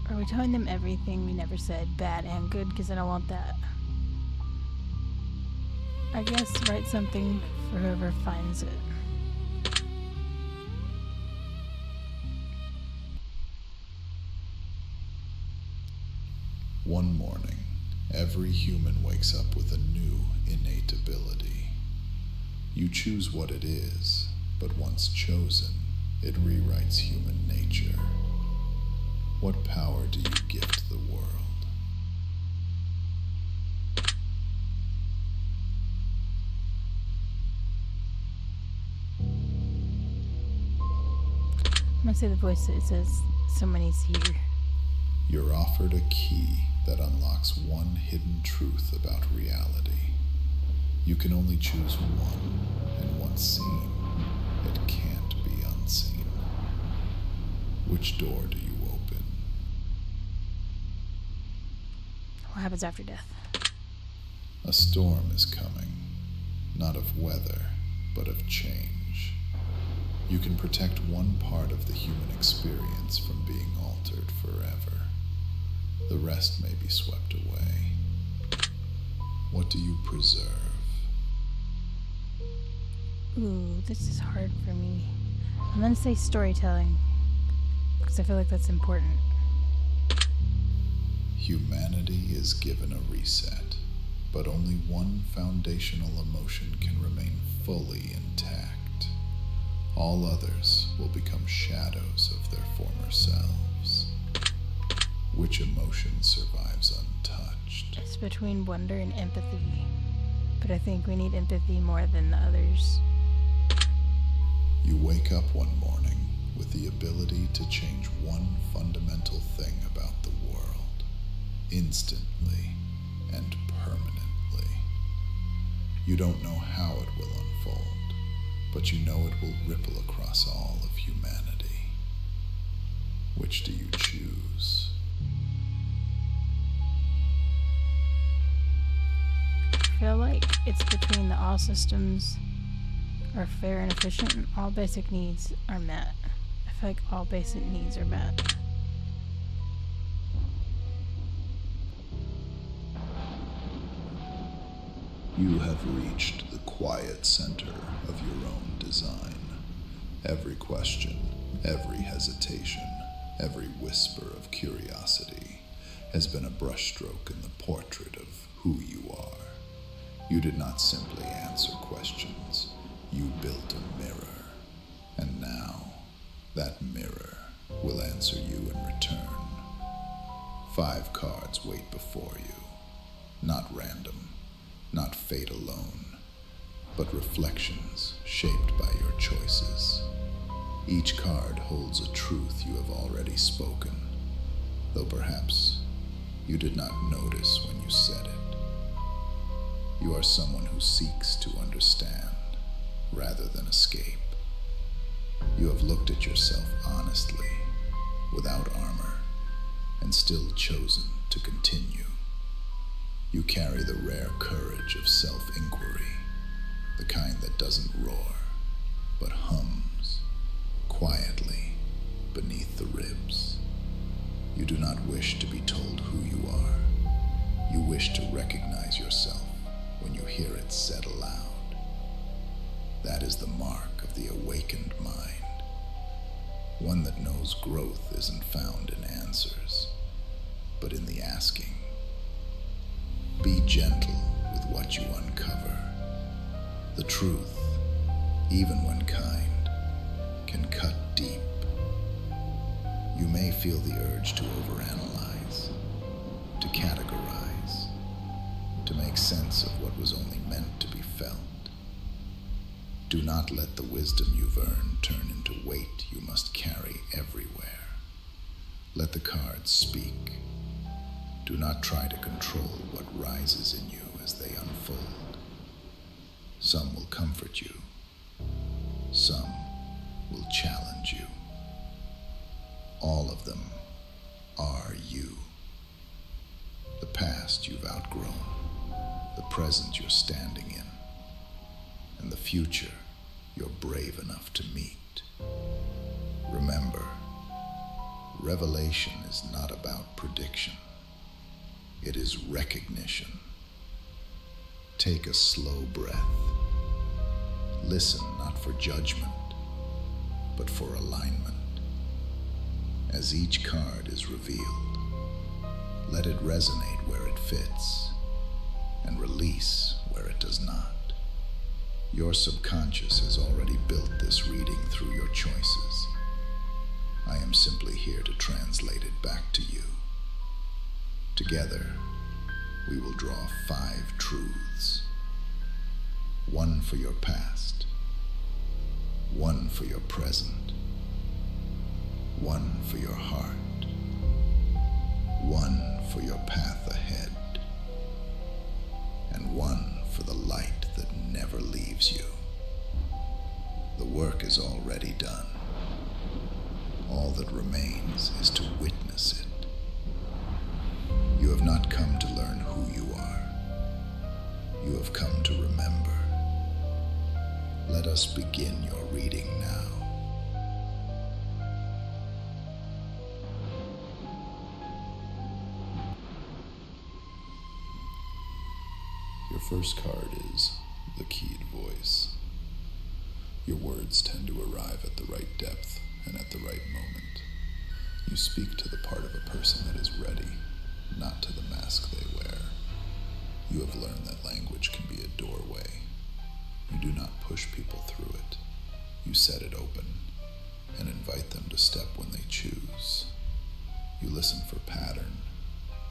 Are we telling them everything we never said, bad and good? Because I don't want that. I guess write something for whoever finds it. One morning, every human wakes up with a new innate ability. You choose what it is, but once chosen, it rewrites human nature. What power do you gift the world? I'm gonna say the voice that says someone is here. You're offered a key that unlocks one hidden truth about reality. You can only choose one, and once seen, it can't be unseen. Which door do you open? What happens after death? A storm is coming, not of weather, but of change. You can protect one part of the human experience from being altered forever. The rest may be swept away. What do you preserve? Ooh, this is hard for me. I'm gonna say storytelling, because I feel like that's important. Humanity is given a reset, but only one foundational emotion can remain fully intact. All others will become shadows of their former selves. Which emotion survives untouched? It's between wonder and empathy, but I think we need empathy more than the others. You wake up one morning with the ability to change one fundamental thing about the world, instantly and permanently. You don't know how it will unfold, but you know it will ripple across all of humanity. Which do you choose? I feel like it's between the all systems are fair and efficient and all basic needs are met. I feel like all basic needs are met. You have reached the quiet center of your own design. Every question, every hesitation, every whisper of curiosity has been a brushstroke in the portrait of who you are. You did not simply answer questions, you built a mirror. And now, that mirror will answer you in return. 5 cards wait before you, not random, not fate alone, but reflections shaped by your choices. Each card holds a truth you have already spoken, though perhaps you did not notice when you said it. You are someone who seeks to understand rather than escape. You have looked at yourself honestly, without armor, and still chosen to continue. You carry the rare courage of self-inquiry, the kind that doesn't roar, but hums quietly beneath the ribs. You do not wish to be told who you are. You wish to recognize yourself when you hear it said aloud. That is the mark of the awakened mind, one that knows growth isn't found in answers, but in the asking. Be gentle with what you uncover. The truth, even when kind, can cut deep. You may feel the urge to overanalyze, to categorize, to make sense of what was only meant to be felt. Do not let the wisdom you've earned turn into weight you must carry everywhere. Let the cards speak. Do not try to control what rises in you as they unfold. Some will comfort you. Some will challenge you. All of them present you're standing in, and the future you're brave enough to meet. Remember, revelation is not about prediction. It is recognition. Take a slow breath. Listen not for judgment, but for alignment. As each card is revealed, let it resonate where it fits and release where it does not. Your subconscious has already built this reading through your choices. I am simply here to translate it back to you. Together, we will draw 5 truths. 1 for your past, 1 for your present, 1 for your heart, 1 for your path ahead, and 1 for the light that never leaves you. The work is already done. All that remains is to witness it. You have not come to learn who you are. You have come to remember. Let us begin your reading now. Your first card is the keyed voice. Your words tend to arrive at the right depth and at the right moment. You speak to the part of a person that is ready, not to the mask they wear. You have learned that language can be a doorway. You do not push people through it. You set it open and invite them to step when they choose. You listen for pattern,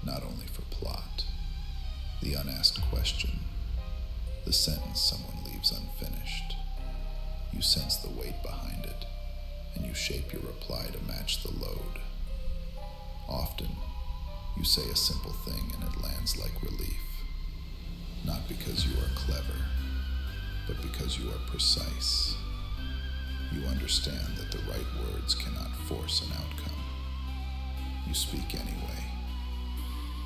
not only for plot. The unasked question, the sentence someone leaves unfinished. You sense the weight behind it, and you shape your reply to match the load. Often, you say a simple thing and it lands like relief. Not because you are clever, but because you are precise. You understand that the right words cannot force an outcome. You speak anyway.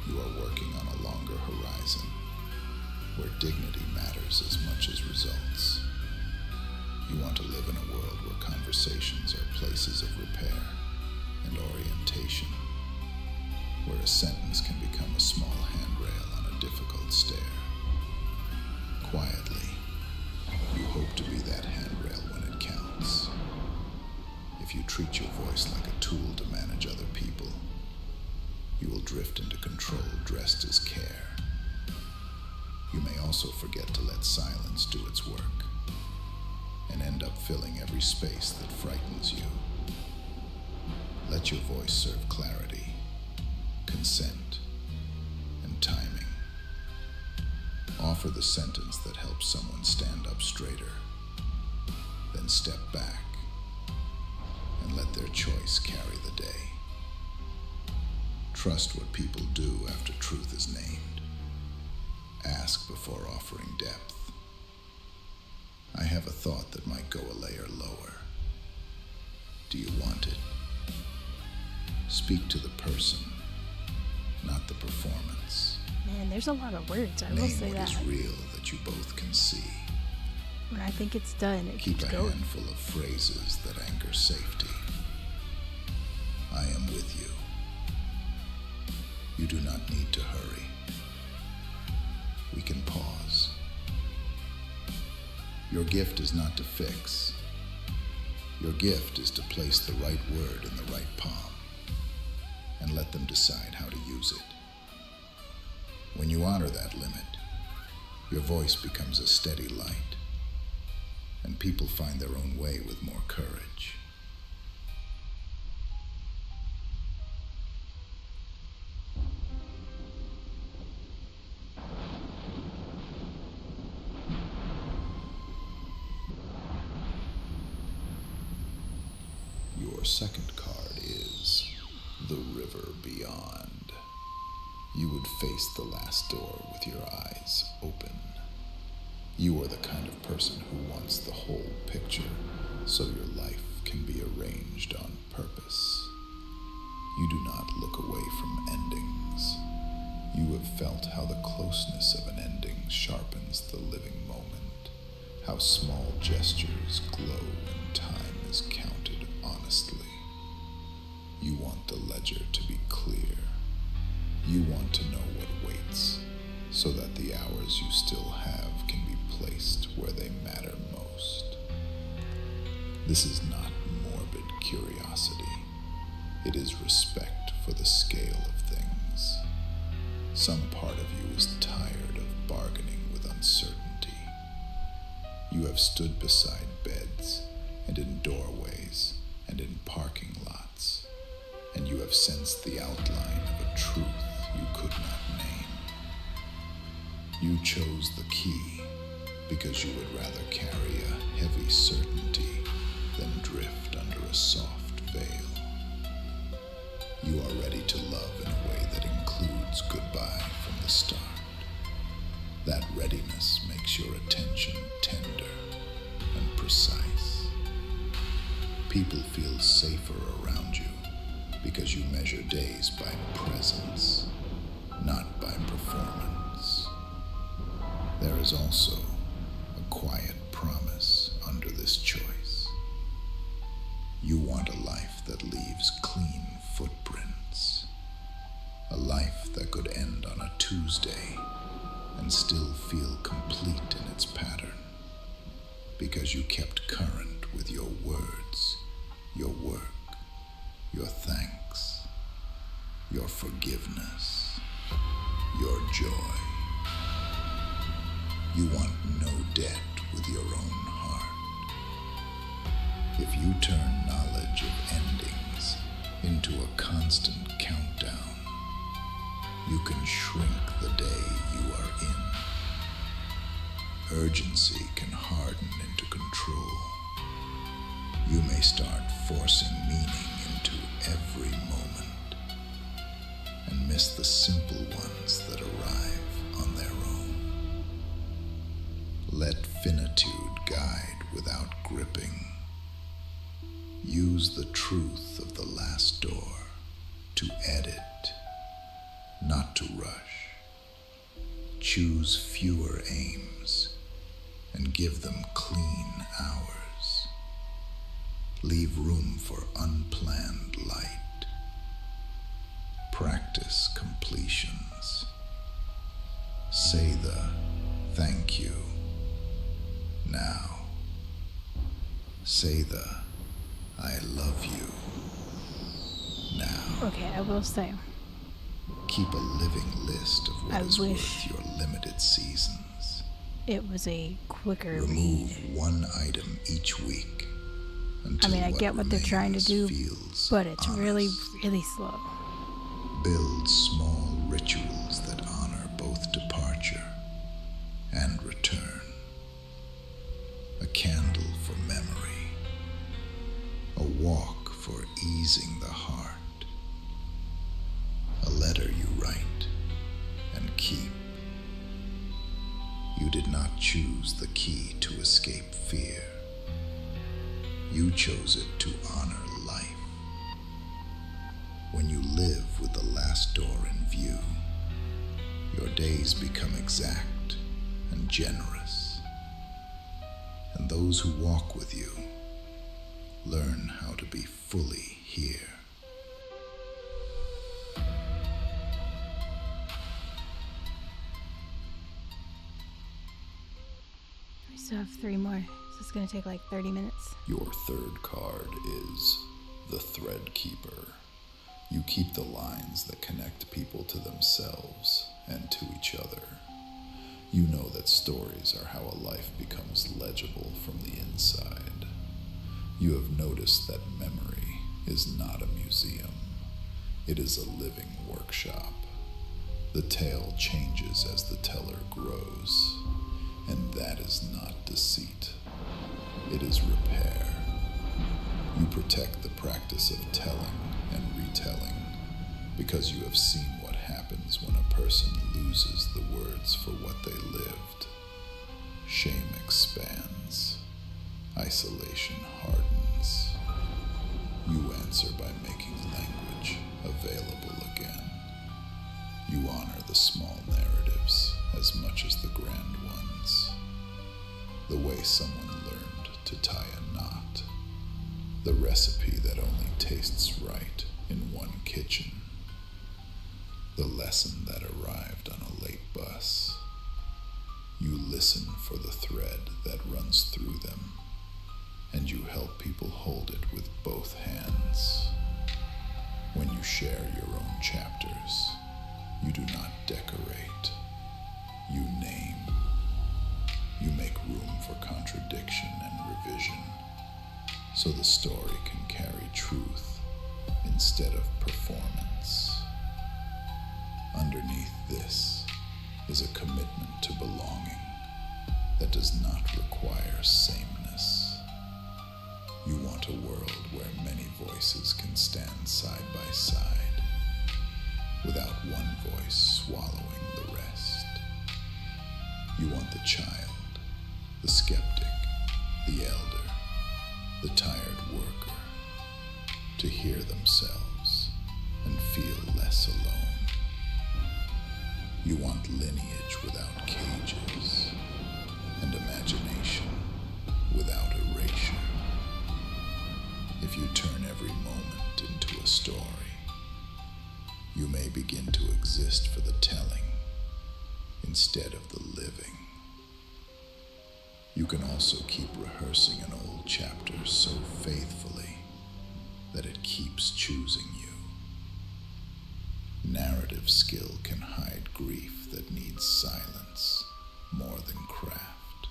You are working on a longer horizon, where dignity matters as much as results. You want to live in a world where conversations are places of repair and orientation, where a sentence can become a small handrail on a difficult stair. Quietly, you hope to be that handrail when it counts. If you treat your voice like a tool to manage other people, you will drift into control dressed as care. You may also forget to let silence do its work and end up filling every space that frightens you. Let your voice serve clarity, consent, and timing. Offer the sentence that helps someone stand up straighter, then step back and let their choice carry the day. Trust what people do after truth is named. Ask before offering depth. I have a thought that might go a layer lower. Do you want it? Speak to the person, not the performance. Man, there's a lot of words. I will Name say what that. is real that you both can see. When I think it's done, it Keep keeps a going. handful of phrases that anchor safety. I am with you. You do not need to hurry. We can pause. Your gift is not to fix. Your gift is to place the right word in the right palm and let them decide how to use it. When you honor that limit, your voice becomes a steady light, and people find their own way with more courage. Your second card is the river beyond. You would face the last door with your eyes open. You are the kind of person who wants the whole picture, so your life can be arranged on purpose. You do not look away from endings. You have felt how the closeness of an ending sharpens the living moment, how small gestures glow when time is counted honestly. You want the ledger to be clear. You want to know what waits, so that the hours you still have can be placed where they matter most. This is not morbid curiosity. It is respect for the scale of things. Some part of you is tired of bargaining with uncertainty. You have stood beside beds and in doorways and in parking lots, and you have sensed the outline of a truth you could not name. You chose the key because you would rather carry a heavy certainty than drift under a soft veil. You are ready to love in a way that includes goodbye from the start. That readiness makes your attention tender and precise. People feel safer around you because you measure days by presence, not by performance. There is also a quiet promise under this choice. You want a life that leaves clean footprints, a life that could end on a Tuesday and still feel complete in its pattern, because you kept current with your words, your work, your thanks, your forgiveness, your joy. You want no debt with your own heart. If you turn knowledge of endings into a constant countdown, you can shrink the day you are in. Urgency can harden into control. You may start forcing meaning into every moment and miss the simple ones that arrive on their own. Let finitude guide without gripping. Use the truth of the last door to edit, not to rush. Choose fewer aims and give them clean hours. Leave room for unplanned light. Practice completions. Say the thank you now. Say the I love you now. Okay, I will say, Keep a living list of what I is wish worth your limited seasons. it was a quicker Remove read. one item each week I until mean, I get what they're trying to do, feels but it's really, honest. really slow. Build small rituals that honor both departure and return. A candle for memory, a walk for easing the heart, a letter you write and keep. You did not choose the key to escape fear. You chose it to honor life. When you live with the last door in view, your days become exact and generous. And those who walk with you learn how to be fully here. We still have 3 more, so it's going to take like 30 minutes. Your third card is the Thread Keeper. You keep the lines that connect people to themselves and to each other. You know that stories are how a life becomes legible from the inside. You have noticed that memory is not a museum. It is a living workshop. The tale changes as the teller grows, and that is not deceit. It is repair. You protect the practice of telling and retelling because you have seen what happens when a person loses the words for what they lived. Shame expands. Isolation hardens. You answer by making language available again. You honor the small narratives as much as the grand ones. The way someone learned to tie a knot. The recipe that only tastes right in one kitchen. The lesson that arrived on a late bus. You listen for the thread that runs through them, and you help people hold it with both hands. When you share your own chapters, you do not decorate, you name. You make room for contradiction and revision, so the story can carry truth instead of performance. Underneath this is a commitment to belonging that does not require sameness. You want a world where many voices can stand side by side, without one voice swallowing the rest. You want the child, the skeptic, the elder, the tired worker, to hear themselves and feel less alone. You want lineage without cages, and imagination without erasure. If you turn every moment into a story, you may begin to exist for the telling instead of the living. You can also keep rehearsing an old chapter so faithfully that it keeps choosing you. Narrative skill can hide grief that needs silence more than craft.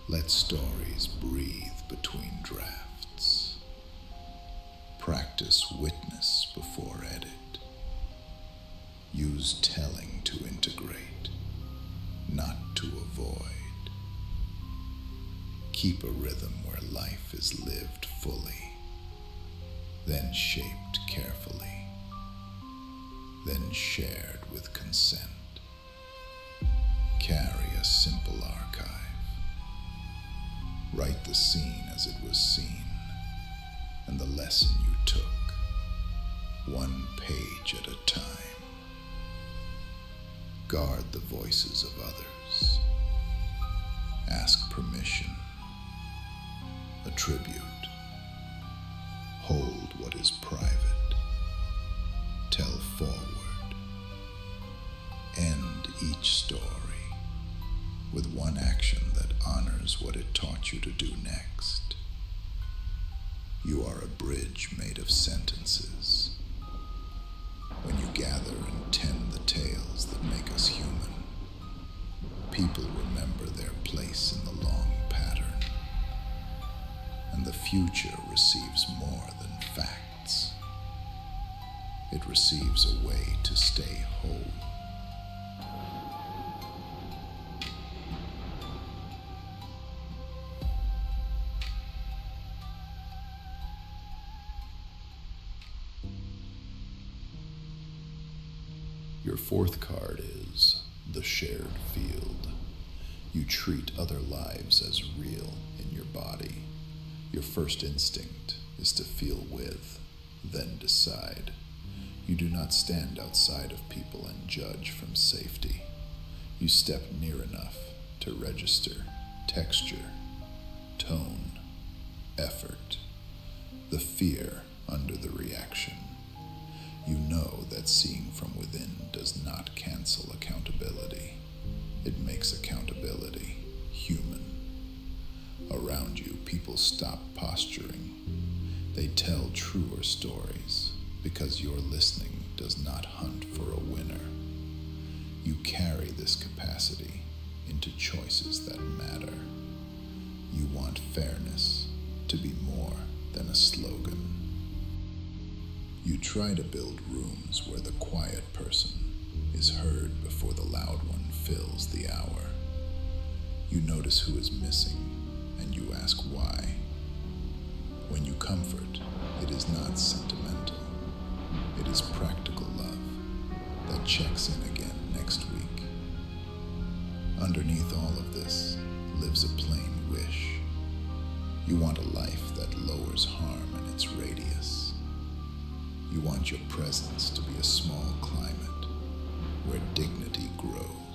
Let stories breathe between drafts. Practice witness before edit. Use telling to integrate, not to avoid. Keep a rhythm where life is lived fully, then shaped carefully, then shared with consent. Carry a simple archive. Write the scene as it was seen, and the lesson you took, one page at a time. Guard the voices of others. Ask permission. Attribute. Hold what is private. Tell forward. End each story with one action that honors what it taught you to do next. You are a bridge made of sentences. When you gather and tend the tales that make us human, people remember their place in the long pattern, and the future receives more than facts. It receives a way to stay whole. Your fourth card is the shared field. You treat other lives as real in your body. Your first instinct is to feel with, then decide. You do not stand outside of people and judge from safety. You step near enough to register texture, tone, effort, the fear under the reaction. You know that seeing from within does not cancel accountability. It makes accountability human. Around you, people stop posturing. They tell truer stories because your listening does not hunt for a winner. You carry this capacity into choices that matter. You want fairness to be more than a slogan. You try to build rooms where the quiet person is heard before the loud one fills the hour. You notice who is missing, and you ask why. When you comfort, it is not sentimental. It is practical love that checks in again next week. Underneath all of this lives a plain wish. You want a life that lowers harm in its radius. You want your presence to be a small climate where dignity grows.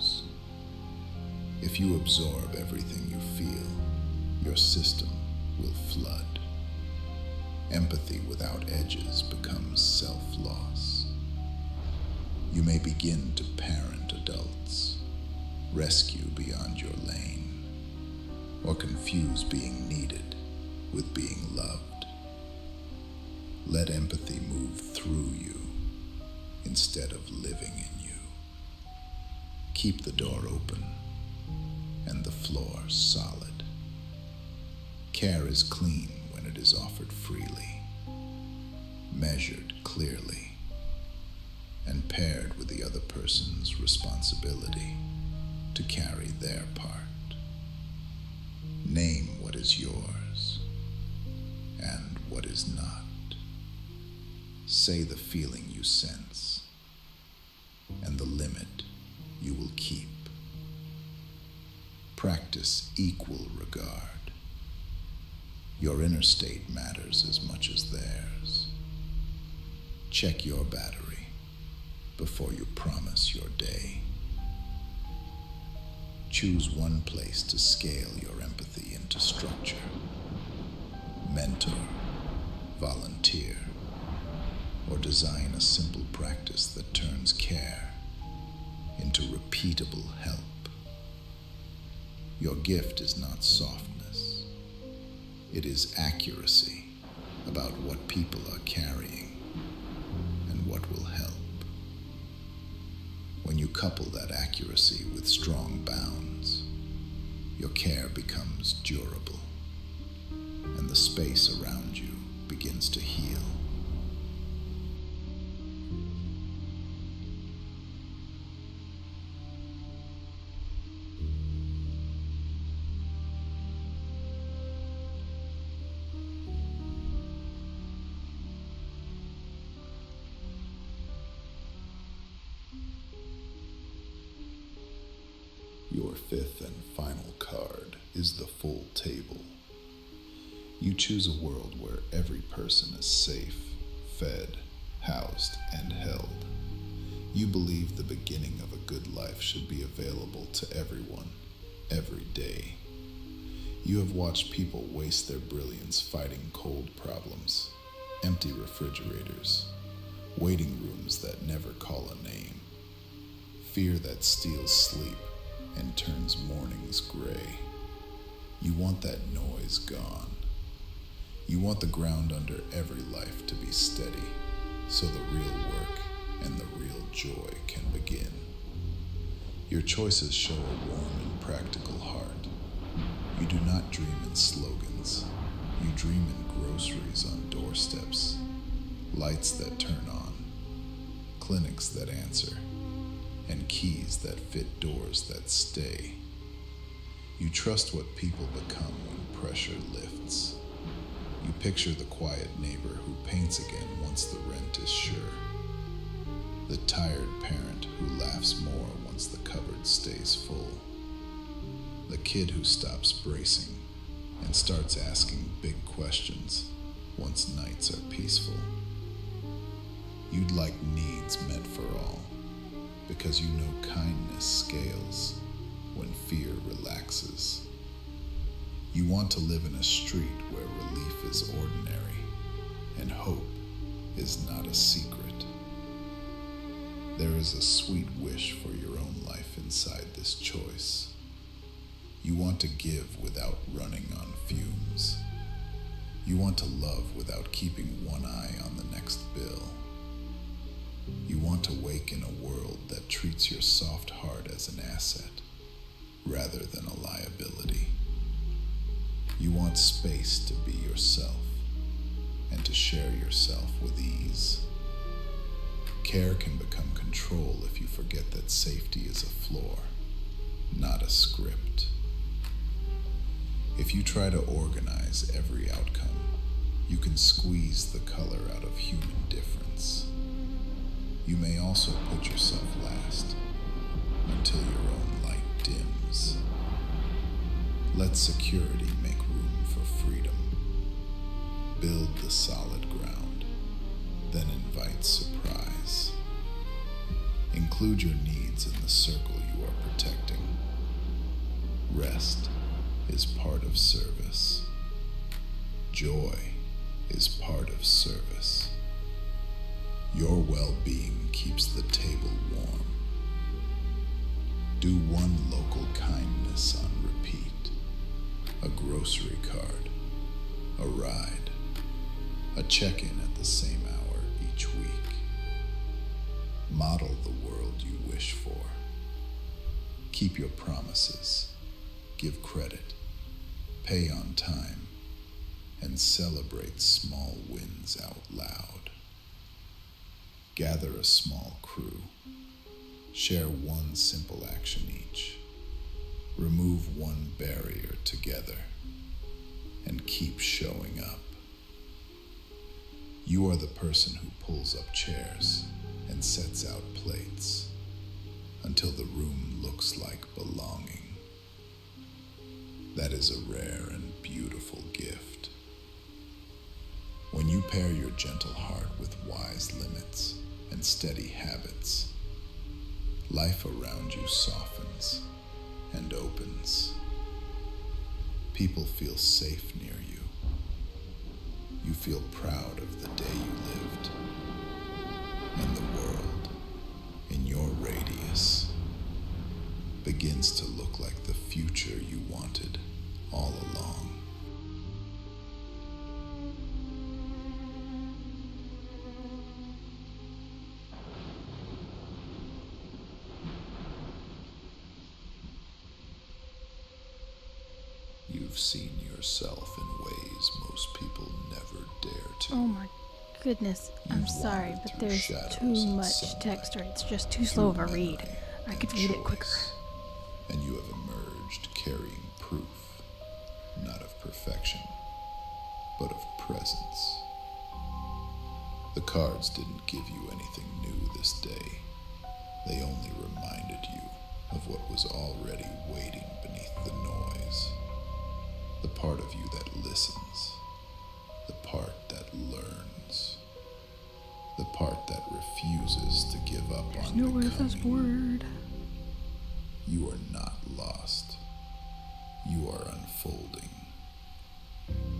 If you absorb everything you feel, your system will flood. Empathy without edges becomes self-loss. You may begin to parent adults, rescue beyond your lane, or confuse being needed with being loved. Let empathy move through you instead of living in you. Keep the door open and the floor solid. Care is clean when it is offered freely, measured clearly, and paired with the other person's responsibility to carry their part. Name what is yours and what is not. Say the feeling you sense and the limit you will keep. Practice equal regard. Your inner state matters as much as theirs. Check your battery before you promise your day. Choose one place to scale your empathy into structure. Mentor, volunteer, or design a simple practice that turns care into repeatable help. Your gift is not softness. It is accuracy about what people are carrying and what will help. When you couple that accuracy with strong bounds, your care becomes durable, and the space around you begins to heal. Your fifth and final card is the full table. You choose a world where every person is safe, fed, housed, and held. You believe the beginning of a good life should be available to everyone, every day. You have watched people waste their brilliance fighting cold problems, empty refrigerators, waiting rooms that never call a name, fear that steals sleep and turns mornings gray. You want that noise gone. You want the ground under every life to be steady, so the real work and the real joy can begin. Your choices show a warm and practical heart. You do not dream in slogans. You dream in groceries on doorsteps, lights that turn on, clinics that answer, and keys that fit doors that stay. You trust what people become when pressure lifts. You picture the quiet neighbor who paints again once the rent is sure. The tired parent who laughs more once the cupboard stays full. The kid who stops bracing and starts asking big questions once nights are peaceful. You'd like needs met for all, because you know kindness scales when fear relaxes. You want to live in a street where relief is ordinary and hope is not a secret. There is a sweet wish for your own life inside this choice. You want to give without running on fumes. You want to love without keeping one eye on the next bill. You want to wake in a world that treats your soft heart as an asset rather than a liability. You want space to be yourself and to share yourself with ease. Care can become control if you forget that safety is a floor, not a script. If you try to organize every outcome, you can squeeze the color out of human difference. You may also put yourself last until your own light dims. Let security make room for freedom. Build the solid ground, then invite surprise. Include your needs in the circle you are protecting. Rest is part of service. Joy is part of service. Your well-being keeps the table warm. Do one local kindness on repeat. A grocery card, a ride, a check-in at the same hour each week. Model the world you wish for. Keep your promises, give credit, pay on time, and celebrate small wins out loud. Gather a small crew. Share one simple action each. Remove one barrier together. And keep showing up. You are the person who pulls up chairs and sets out plates until the room looks like belonging. That is a rare and beautiful gift. When you pair your gentle heart with wise limits and steady habits, life around you softens and opens. People feel safe near you. You feel proud of the day you lived. And the world, in your radius, begins to look like the future you wanted all along. You've seen yourself in ways most people never dare to. Oh my goodness. I'm You've sorry, wandered but through there's shadows too and much sunlight, text, or it's just too slow of a through read. memory I could and read it quicker. choice, and you have emerged carrying proof, not of perfection, but of presence. The cards didn't give you anything new this day. They only reminded you of what was already waiting beneath the noise. The part of you that listens, the part that learns, the part that refuses to give up There's on no way becoming. fast word. You are not lost. You are unfolding.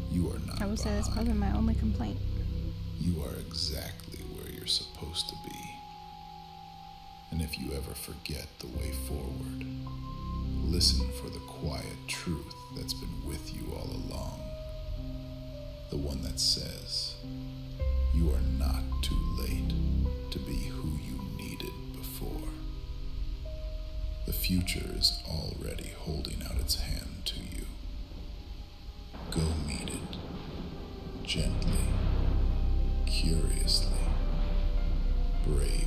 You are not I would say that's behind. probably my only complaint. You are exactly where you're supposed to be. And if you ever forget the way forward, listen for the quiet truth that's been with you all along. The one that says, you are not too late to be who you needed before. The future is already holding out its hand to you. Go meet it, gently, curiously, bravely.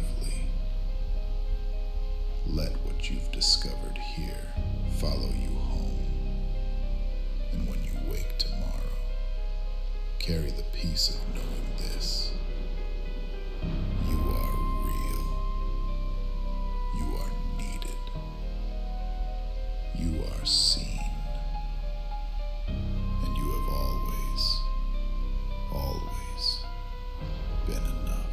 Let what you've discovered here follow you home. And when you wake tomorrow, carry the peace of knowing this. You are real. You are needed. You are seen. And you have always, always been enough.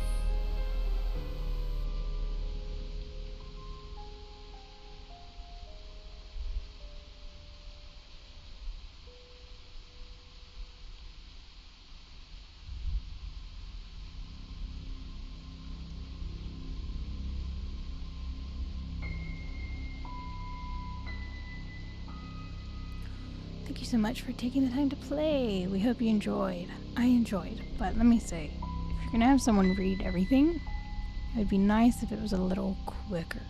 Thank you so much for taking the time to play. We hope you enjoyed. I enjoyed, but let me say, if you're gonna have someone read everything, it would be nice if it was a little quicker.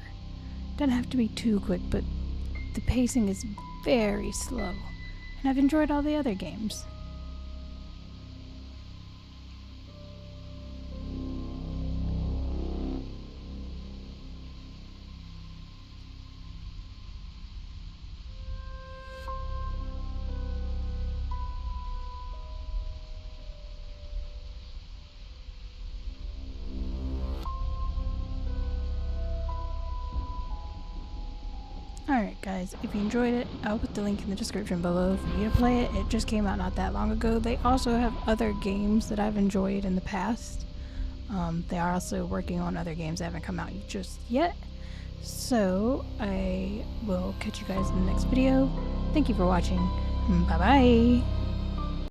Doesn't have to be too quick, but the pacing is very slow, and I've enjoyed all the other games. Alright guys, if you enjoyed it, I'll put the link in the description below for you to play it. It just came out not that long ago. They also have other games that I've enjoyed in the past. They are also working on other games that haven't come out just yet. So, I will catch you guys in the next video. Thank you for watching. Bye bye.